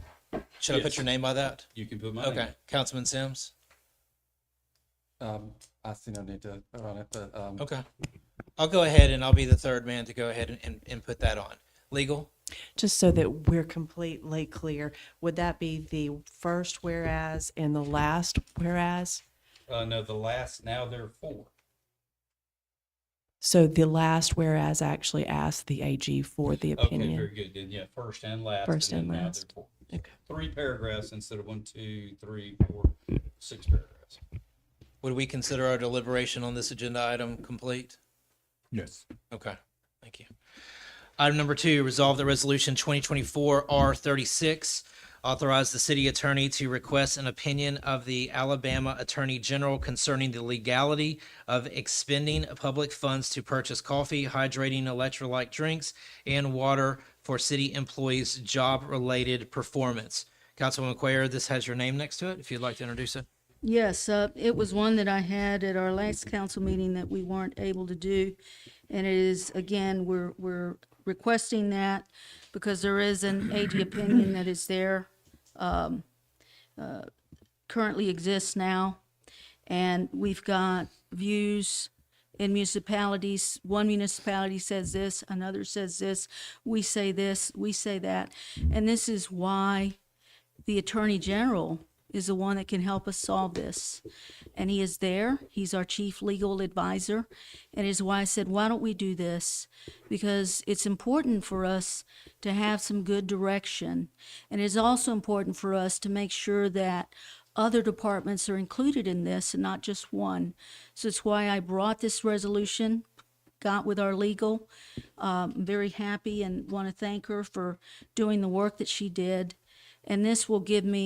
should I put Yes. your name by that? You can put my name. Okay. Councilman Sims? I see no need to vote on it, but, Okay. I'll go ahead and I'll be the third man to go ahead and put that on. Legal? Just so that we're completely clear, would that be the first whereas and the last whereas? No, the last, now therefore. So the last whereas actually asked the AG for the Okay, opinion. very good. Then, yeah, first and last. First and then now last. therefore. Okay. 3 paragraphs instead of 1, 2, 3, 4, 6 paragraphs. Would we consider our deliberation on this agenda item complete? Yes. Okay, thank you. Item number 2, resolve the resolution 2024 R36, authorize the city attorney to request an opinion of the Alabama Attorney General concerning the legality of expending public funds to purchase coffee, hydrating electrolyte drinks, and water for city employees' job-related performance. Councilwoman Cuellar, this has your name next to it, if you'd like to introduce it. Yes, it was one that I had at our last council meeting that we weren't able to do. And it is, again, we're requesting that because there is an AG opinion that is there, currently exists now. And we've got views in municipalities. One municipality says this, another says this, we say that. And this is why the Attorney General is the one that can help us solve this. And he is there. He's our chief legal advisor. And is why I said, why don't we do this? Because it's important for us to have some good direction. And it's also important for us to make sure that other departments are included in this and not just one. So it's why I brought this resolution, got with our legal. I'm very happy and want to thank her for doing the work that she did. And this will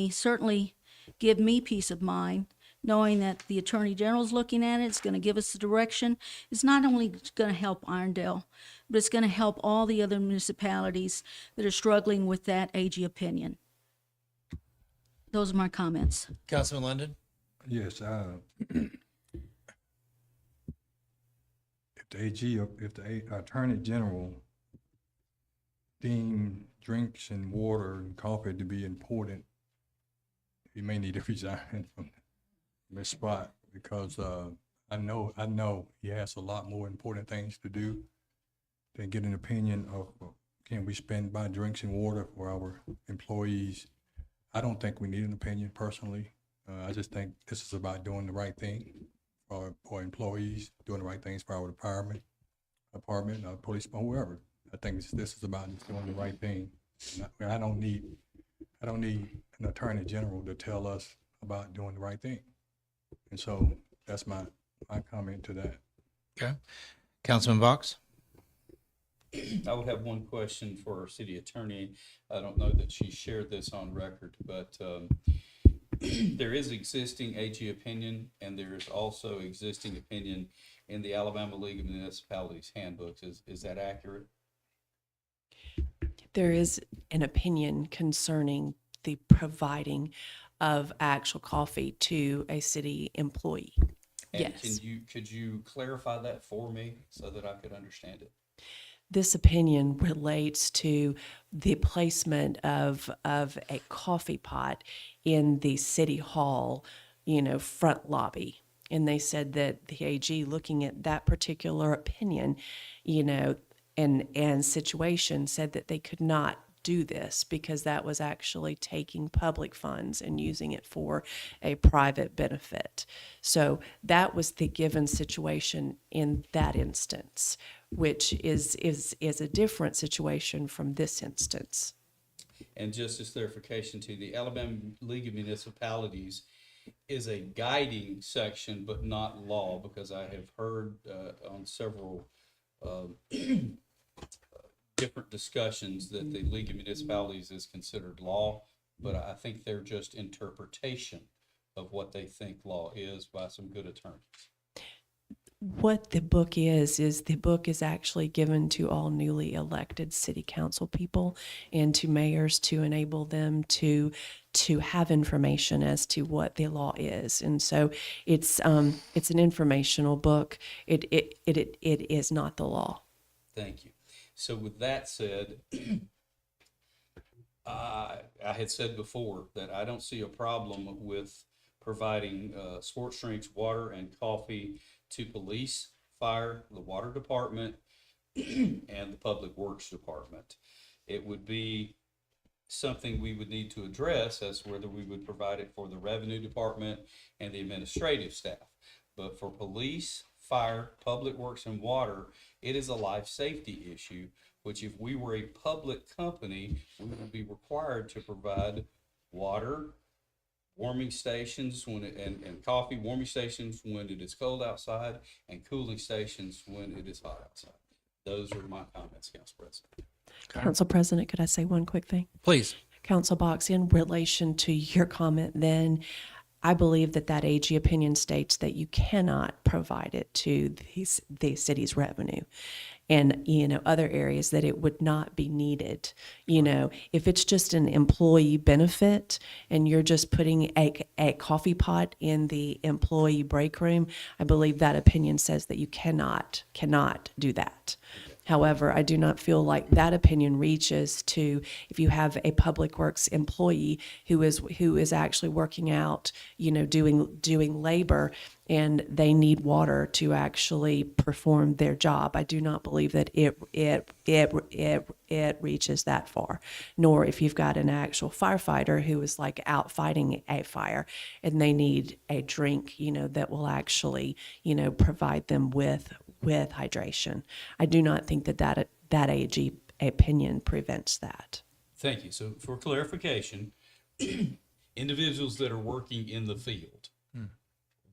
certainly give me peace of mind, knowing that the Attorney General's looking at it. It's going to give us the direction. It's not only going to help Irondale, but it's going to help all the other municipalities that are struggling with that AG opinion. Those are my comments. Councilman London? Yes, if the AG, if the Attorney General deem drinks and water and coffee to be important, he may need to resign from this spot because I know he has a lot more important things to do than get an opinion of can we spend buy drinks and water for our employees? I don't think we need an opinion personally. I just think this is about doing the right thing for employees, doing the right things for our department, police, whoever. I think this is about just doing the right thing. And I don't need an attorney general to tell us about doing the right thing. And so that's my comment to that. Okay. Councilman Box? I would have one question for our city attorney. I don't know that she shared this on record, but there is existing AG opinion, and there is also existing opinion in the Alabama League of Municipalities handbooks. Is that accurate? There is an opinion concerning the providing of actual coffee to a city employee. And Yes. could you clarify that for me so that I could understand it? This opinion relates to the placement of a coffee pot in the city hall, front lobby. And they said that the AG, looking at that particular opinion, and situation, said that they could not do this because that was actually taking public funds and using it for a private benefit. So that was the given situation in that instance, which is a different situation from this instance. And just as clarification to the Alabama League of Municipalities is a guiding section, but not law, because I have heard on several different discussions that the League of Municipalities is considered law, but I think they're just interpretation of what they think law is by some good attorneys. What the book is the book is actually given to all newly elected city council people and to mayors to enable them to have information as to what the law is. And so it's an informational book. It is not the law. Thank you. So with that said, I had said before that I don't see a problem with providing sports drinks, water, and coffee to police, fire, the water department, and the public works department. It would be something we would need to address as to whether we would provide it for the revenue department and the administrative staff. But for police, fire, public works, and water, it is a life safety issue, which if we were a public company, we would be required to provide water, warming stations and coffee, warming stations when it is cold outside, and cooling stations when it is hot outside. Those are my comments, Council President. Council President, could I say one quick thing? Please. Council Box, in relation to your comment, then I believe that AG opinion states that you cannot provide it to the city's revenue. And, other areas that it would not be needed. If it's just an employee benefit and you're just putting a coffee pot in the employee break room, I believe that opinion says that you cannot do that. However, I do not feel like that opinion reaches to if you have a public works employee who is actually working out, doing labor, and they need water to actually perform their job. I do not believe that it reaches that far. Nor if you've got an actual firefighter who is like out fighting a fire and they need a drink, that will actually, provide them with hydration. I do not think that AG opinion prevents that. Thank you. So for clarification, individuals that are working in the field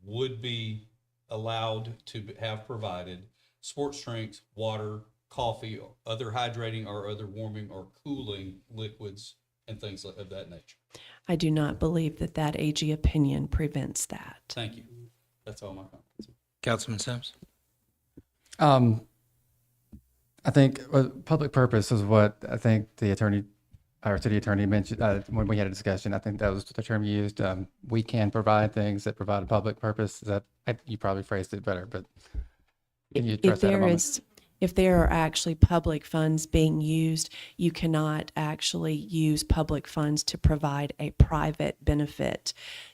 would be allowed to have provided sports drinks, water, coffee, or other hydrating or other warming or cooling liquids and things of that nature. I do not believe that AG opinion prevents that. Thank you. That's all my comments. Councilman Sims? I think public purpose is what I think our city attorney mentioned when we had a discussion. I think that was the term used. We can provide things that provide a public purpose. You probably phrased it better, but can you address that a moment? If there are actually public funds being used, you cannot actually use public funds to provide a private benefit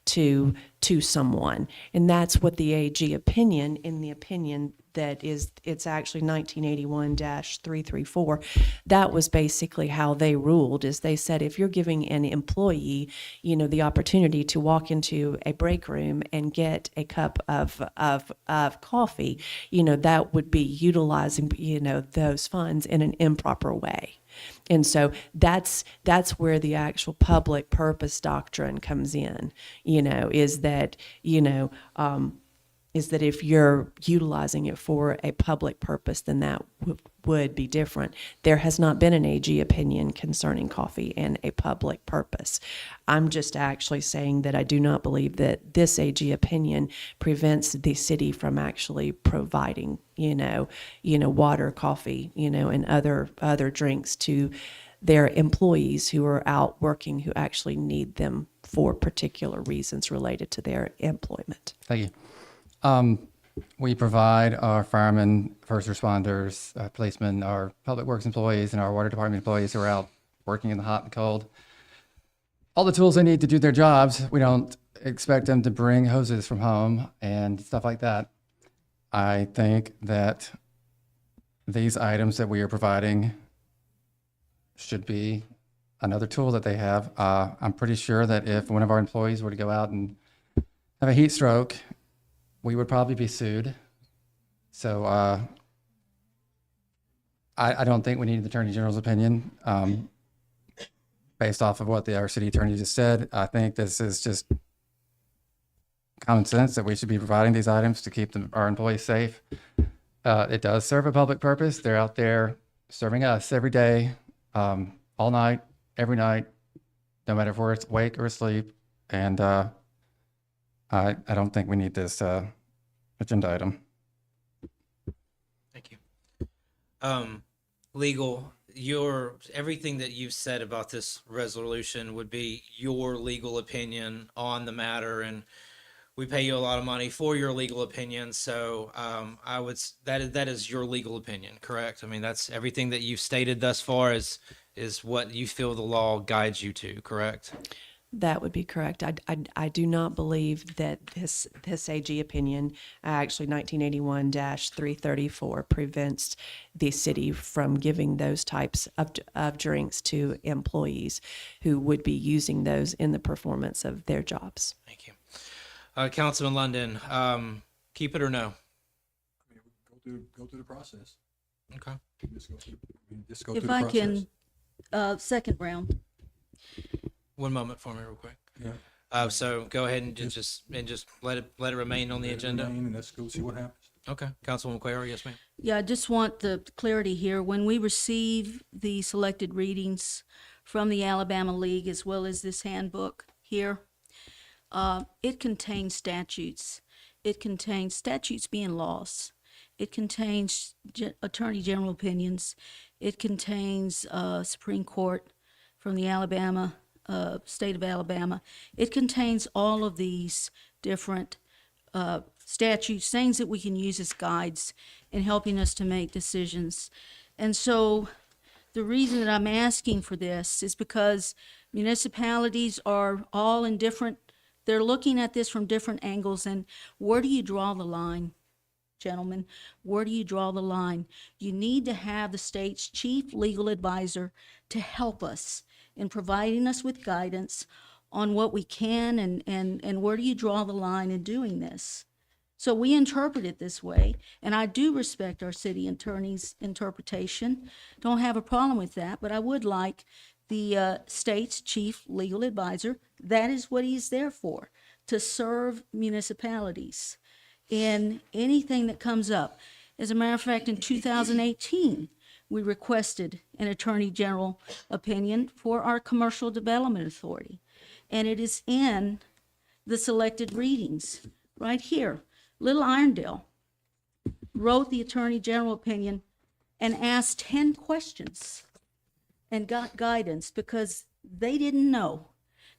to someone. And that's what the AG opinion, in the opinion that is, it's actually 1981-334, that was basically how they ruled, is they said if you're giving an employee, the opportunity to walk into a break room and get a cup of coffee, that would be utilizing, those funds in an improper way. And so that's where the actual public purpose doctrine comes in, is that if you're utilizing it for a public purpose, then that would be different. There has not been an AG opinion concerning coffee and a public purpose. I'm just actually saying that I do not believe that this AG opinion prevents the city from actually providing, water, coffee, and other drinks to their employees who are out working, who actually need them for particular reasons related to their employment. Thank you. We provide our firemen, first responders, policemen, our public works employees, and our water department employees who are out working in the hot and cold all the tools they need to do their jobs. We don't expect them to bring hoses from home and stuff like that. I think that these items that we are providing should be another tool that they have. I'm pretty sure that if one of our employees were to go out and have a heat stroke, we would probably be sued. So I don't think we need the Attorney General's opinion based off of what our city attorney just said. I think this is just common sense that we should be providing these items to keep our employees safe. It does serve a public purpose. They're out there serving us every day, all night, every night, no matter if we're awake or asleep. And I don't think we need this agenda item. Thank you. Legal, everything that you've said about this resolution would be your legal opinion on the matter, and we pay you a lot of money for your legal opinion. So that is your legal opinion, correct? I mean, that's everything that you've stated thus far is what you feel the law guides you to, correct? That would be correct. I do not believe that this AG opinion, actually 1981-334, prevents the city from giving those types of drinks to employees who would be using those in the performance of their jobs. Thank you. Councilman London, keep it or no? Go through the process. Okay. Just go through the If process. I can, second round. One moment for me real quick. Yeah. So go ahead and just let it remain on the agenda. And let's go see what happens. Okay. Councilwoman Cuellar, yes, ma'am. Yeah, I just want the clarity here. When we receive the selected readings from the Alabama League, as well as this handbook here, it contains statutes. It contains statutes being lost. It contains Attorney General opinions. It contains Supreme Court from the state of Alabama. It contains all of these different statutes, things that we can use as guides in helping us to make decisions. And so the reason that I'm asking for this is because municipalities are all in different, they're looking at this from different angles. And where do you draw the line, gentlemen? Where do you draw the line? You need to have the state's chief legal advisor to help us in providing us with guidance on what we can and where do you draw the line in doing this. So we interpret it this way, and I do respect our city attorney's interpretation. Don't have a problem with that, but I would like the state's chief legal advisor, that is what he's there for, to serve municipalities in anything that comes up. As a matter of fact, in 2018, we requested an Attorney General opinion for our Commercial Development Authority. And it is in the selected readings right here. Little Irondale wrote the Attorney General opinion and asked 10 questions and got guidance because they didn't know.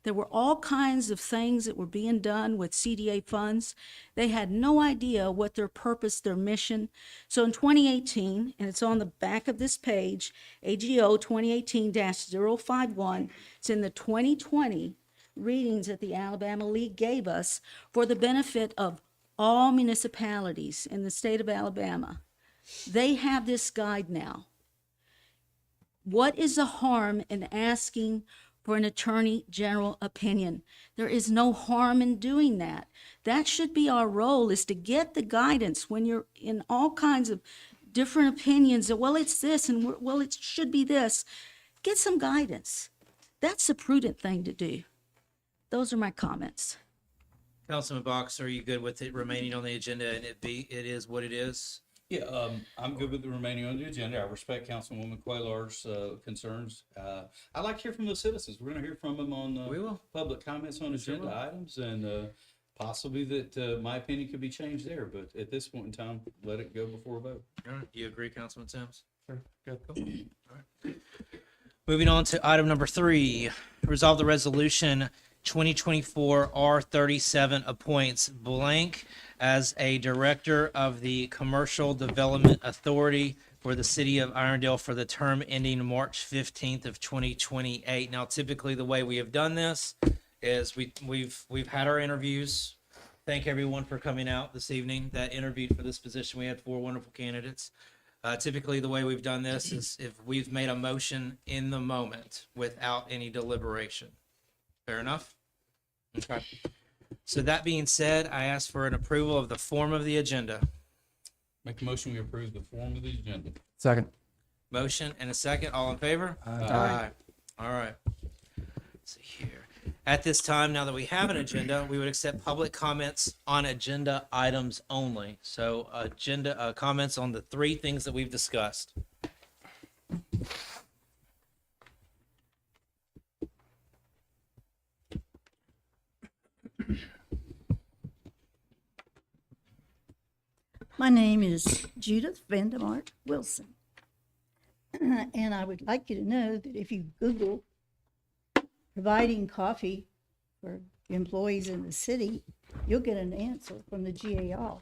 There were all kinds of things that were being done with CDA funds. They had no idea what their purpose, their mission. So in 2018, and it's on the back of this page, AGO 2018-051, it's in the 2020 readings that the Alabama League gave us for the benefit of all municipalities in the state of Alabama. They have this guide now. What is the harm in asking for an attorney general opinion? There is no harm in doing that. That should be our role, is to get the guidance when you're in all kinds of different opinions that, well, it's this and well, it should be this. Get some guidance. That's the prudent thing to do. Those are my comments. Councilman Box, are you good with it remaining on the agenda and it is what it is? Yeah, I'm good with the remaining on the agenda. I respect Councilwoman Quaylar's concerns. I'd like to hear from the citizens. We're gonna hear from them on We will. public comments on agenda will. items, and possibly that my opinion could be changed there, but at this point in time, let it go before a vote. All right. You agree, Councilman Sims? Sure. Good. All right. Moving on to item number 3, resolve the resolution 2024 R37 appoints blank as a director of the Commercial Development Authority for the city of Irondale for the term ending March 15th of 2028. Now, typically the way we have done this is we've had our interviews. Thank everyone for coming out this evening that interviewed for this position. We had 4 wonderful candidates. Typically, the way we've done this is if we've made a motion in the moment without any deliberation. Fair enough? Okay. So that being said, I ask for an approval of the form of the agenda. Make a motion, we approve the form of the agenda. Second. Motion and a second. All in favor? Aye. All right. Let's see here. At this time, now that we have an agenda, we would accept public comments on agenda items only. So agenda comments on the 3 things that we've discussed. My name is Judith Vandemark Wilson. And I would like you to know that if you Google providing coffee for employees in the city, you'll get an answer from the GAO.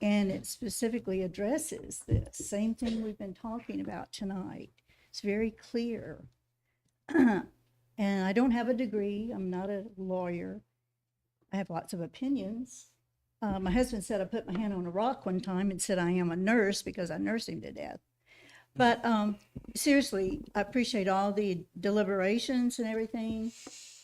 And it specifically addresses the same thing we've been talking about tonight. It's very clear. And I don't have a degree. I'm not a lawyer. I have lots of opinions. My husband said I put my hand on a rock one time and said I am a nurse because I nursed him to death. But seriously, I appreciate all the deliberations and everything.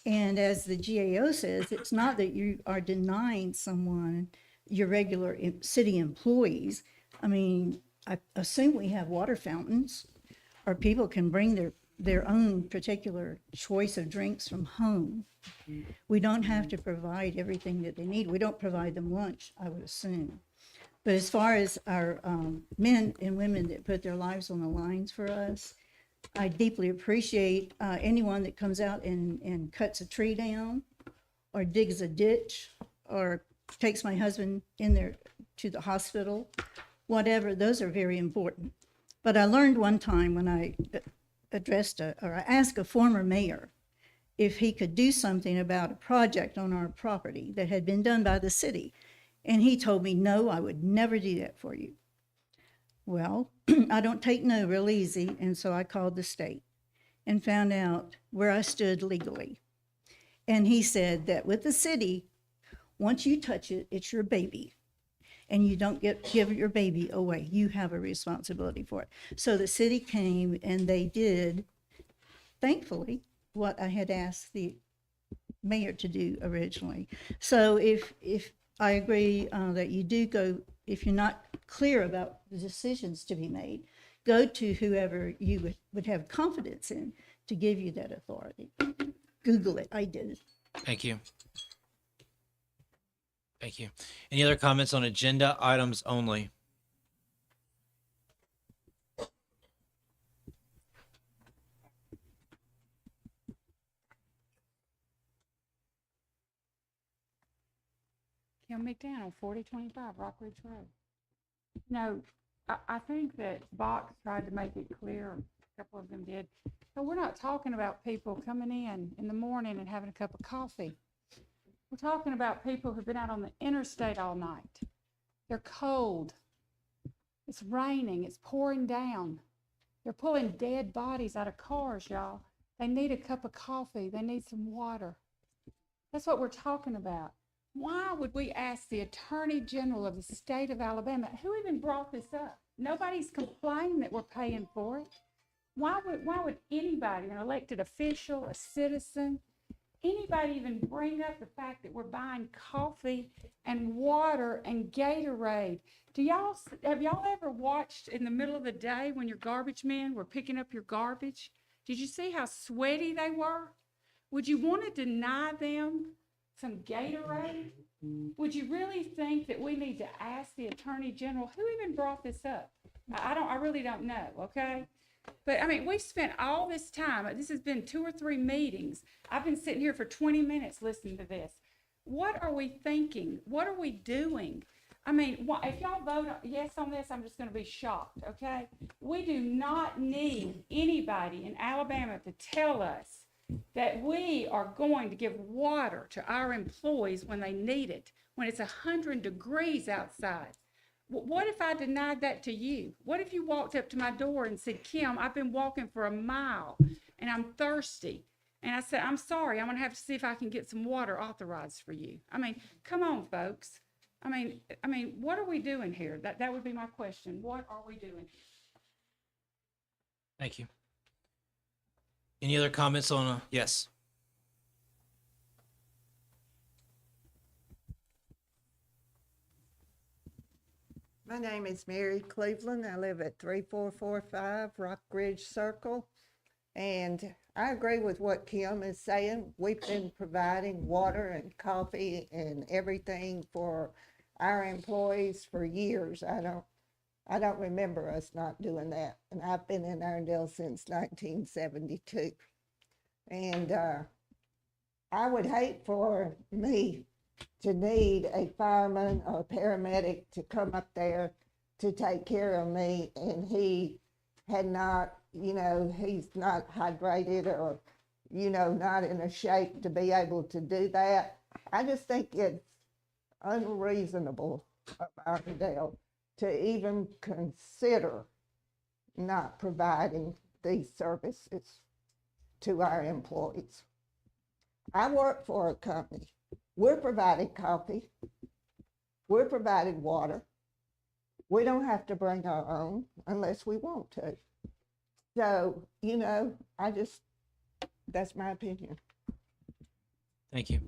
And as the GAO says, it's not that you are denying someone your regular city employees. I mean, I assume we have water fountains, or people can bring their own particular choice of drinks from home. We don't have to provide everything that they need. We don't provide them lunch, I would assume. But as far as our men and women that put their lives on the lines for us, I deeply appreciate anyone that comes out and cuts a tree down or digs a ditch or takes my husband in there to the hospital, whatever. Those are very important. But I learned one time when I I asked a former mayor if he could do something about a project on our property that had been done by the city. And he told me, no, I would never do that for you. Well, I don't take no real easy, and so I called the state and found out where I stood legally. And he said that with the city, once you touch it, it's your baby. And you don't give your baby away. You have a responsibility for it. So the city came and they did, thankfully, what I had asked the mayor to do originally. So if I agree that you do go, if you're not clear about the decisions to be made, go to whoever you would have confidence in to give you that authority. Google it. I did. Thank you. Thank you. Any other comments on agenda items only? Kim McDaniel, 4025 Rock Ridge Road. No, I think that Box tried to make it clear, a couple of them did, but we're not talking about people coming in the morning and having a cup of coffee. We're talking about people who've been out on the interstate all night. They're cold. It's raining. It's pouring down. They're pulling dead bodies out of cars, y'all. They need a cup of coffee. They need some water. That's what we're talking about. Why would we ask the Attorney General of the state of Alabama? Who even brought this up? Nobody's complaining that we're paying for it. Why would anybody, an elected official, a citizen, anybody even bring up the fact that we're buying coffee and water and Gatorade? Have y'all ever watched in the middle of the day when your garbage men were picking up your garbage? Did you see how sweaty they were? Would you want to deny them some Gatorade? Would you really think that we need to ask the Attorney General, who even brought this up? I really don't know, okay? But I mean, we've spent all this time, this has been 2 or 3 meetings. I've been sitting here for 20 minutes listening to this. What are we thinking? What are we doing? I mean, if y'all vote yes on this, I'm just going to be shocked, okay? We do not need anybody in Alabama to tell us that we are going to give water to our employees when they need it, when it's 100 degrees outside. What if I denied that to you? What if you walked up to my door and said, Kim, I've been walking for a mile and I'm thirsty. And I said, I'm sorry, I'm going to have to see if I can get some water authorized for you. I mean, come on, folks. I mean, what are we doing here? That would be my question. What are we doing? Thank you. Any other comments on, yes? My name is Mary Cleveland. I live at 3445 Rock Ridge Circle. And I agree with what Kim is saying. We've been providing water and coffee and everything for our employees for years. I don't remember us not doing that. And I've been in Irondale since 1972. And I would hate for me to need a fireman or a paramedic to come up there to take care of me, and he had not, he's not hydrated or, not in a shape to be able to do that. I just think it's unreasonable of Irondale to even consider not providing these services to our employees. I work for a company. We're providing coffee. We're providing water. We don't have to bring our own unless we want to. So, that's my opinion. Thank you.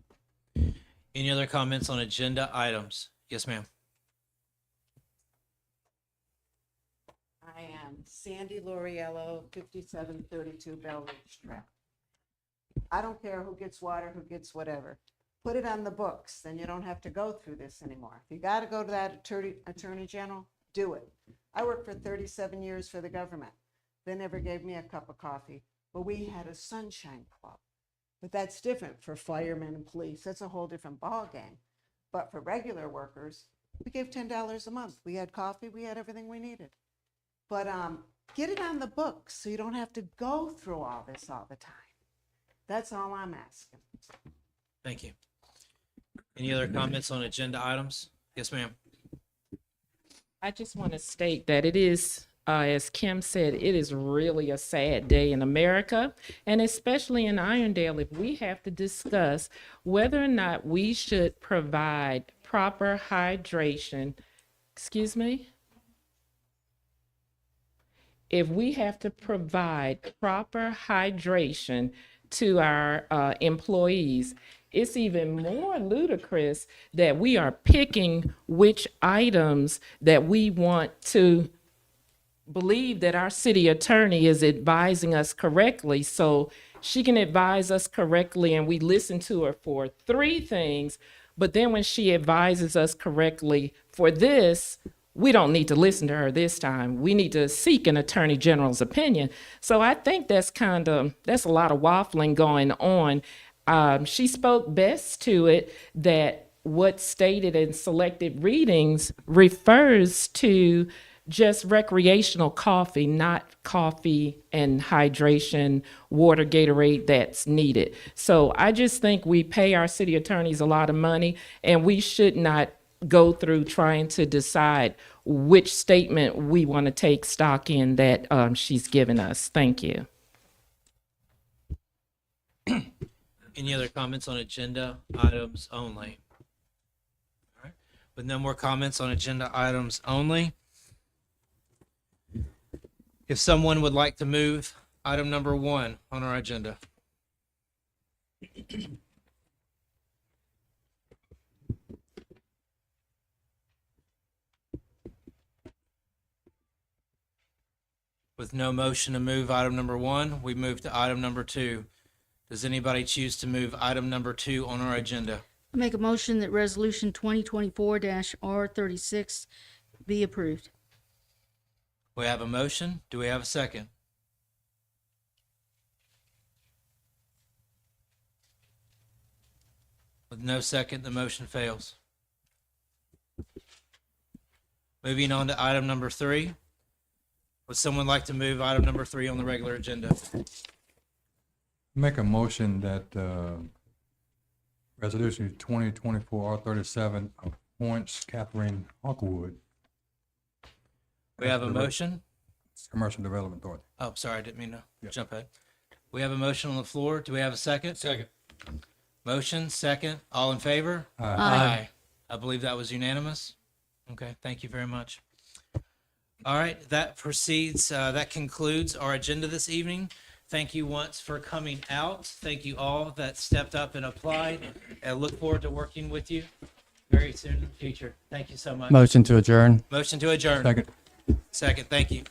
Any other comments on agenda items? Yes, ma'am. I am Sandy Loriello, 5732 Bell Ridge Trail. I don't care who gets water, who gets whatever. Put it on the books, then you don't have to go through this anymore. If you got to go to that attorney general, do it. I worked for 37 years for the government. They never gave me a cup of coffee, but we had a sunshine club. But that's different for firemen and police. That's a whole different ballgame. But for regular workers, we gave $10 a month. We had coffee, we had everything we needed. But get it on the books so you don't have to go through all this all the time. That's all I'm asking. Thank you. Any other comments on agenda items? Yes, ma'am. I just want to state that it is, as Kim said, it is really a sad day in America, and especially in Irondale, if we have to discuss whether or not we should provide proper hydration. Excuse me? If we have to provide proper hydration to our employees, it's even more ludicrous that we are picking which items that we want to believe that our city attorney is advising us correctly. So she can advise us correctly and we listen to her for 3 things. But then when she advises us correctly for this, we don't need to listen to her this time. We need to seek an attorney general's opinion. So I think that's a lot of waffling going on. She spoke best to it that what's stated in selected readings refers to just recreational coffee, not coffee and hydration, water, Gatorade that's needed. So I just think we pay our city attorneys a lot of money, and we should not go through trying to decide which statement we want to take stock in that she's given us. Thank you. Any other comments on agenda items only? All right. With no more comments on agenda items only, if someone would like to move item number 1 on our agenda. With no motion to move item number 1, we move to item number 2. Does anybody choose to move item number 2 on our agenda? I make a motion that resolution 2024-R36 be approved. We have a motion. Do we have a second? With no second, the motion fails. Moving on to item number 3. Would someone like to move item number 3 on the regular agenda? Make a motion that Resolution 2024-R37 appoints Catherine Hawkwood. We have a motion. Commercial Development Authority. Oh, sorry, I didn't mean to jump ahead. We have a motion on the floor. Do we have a second? Second. Motion, second. All in favor? Aye. I believe that was unanimous. Okay, thank you very much. All right, that proceeds, that concludes our agenda this evening. Thank you once for coming out. Thank you all that stepped up and applied. I look forward to working with you very soon in the future. Thank you so much. Motion to adjourn. Motion to adjourn. Second. Second, thank you.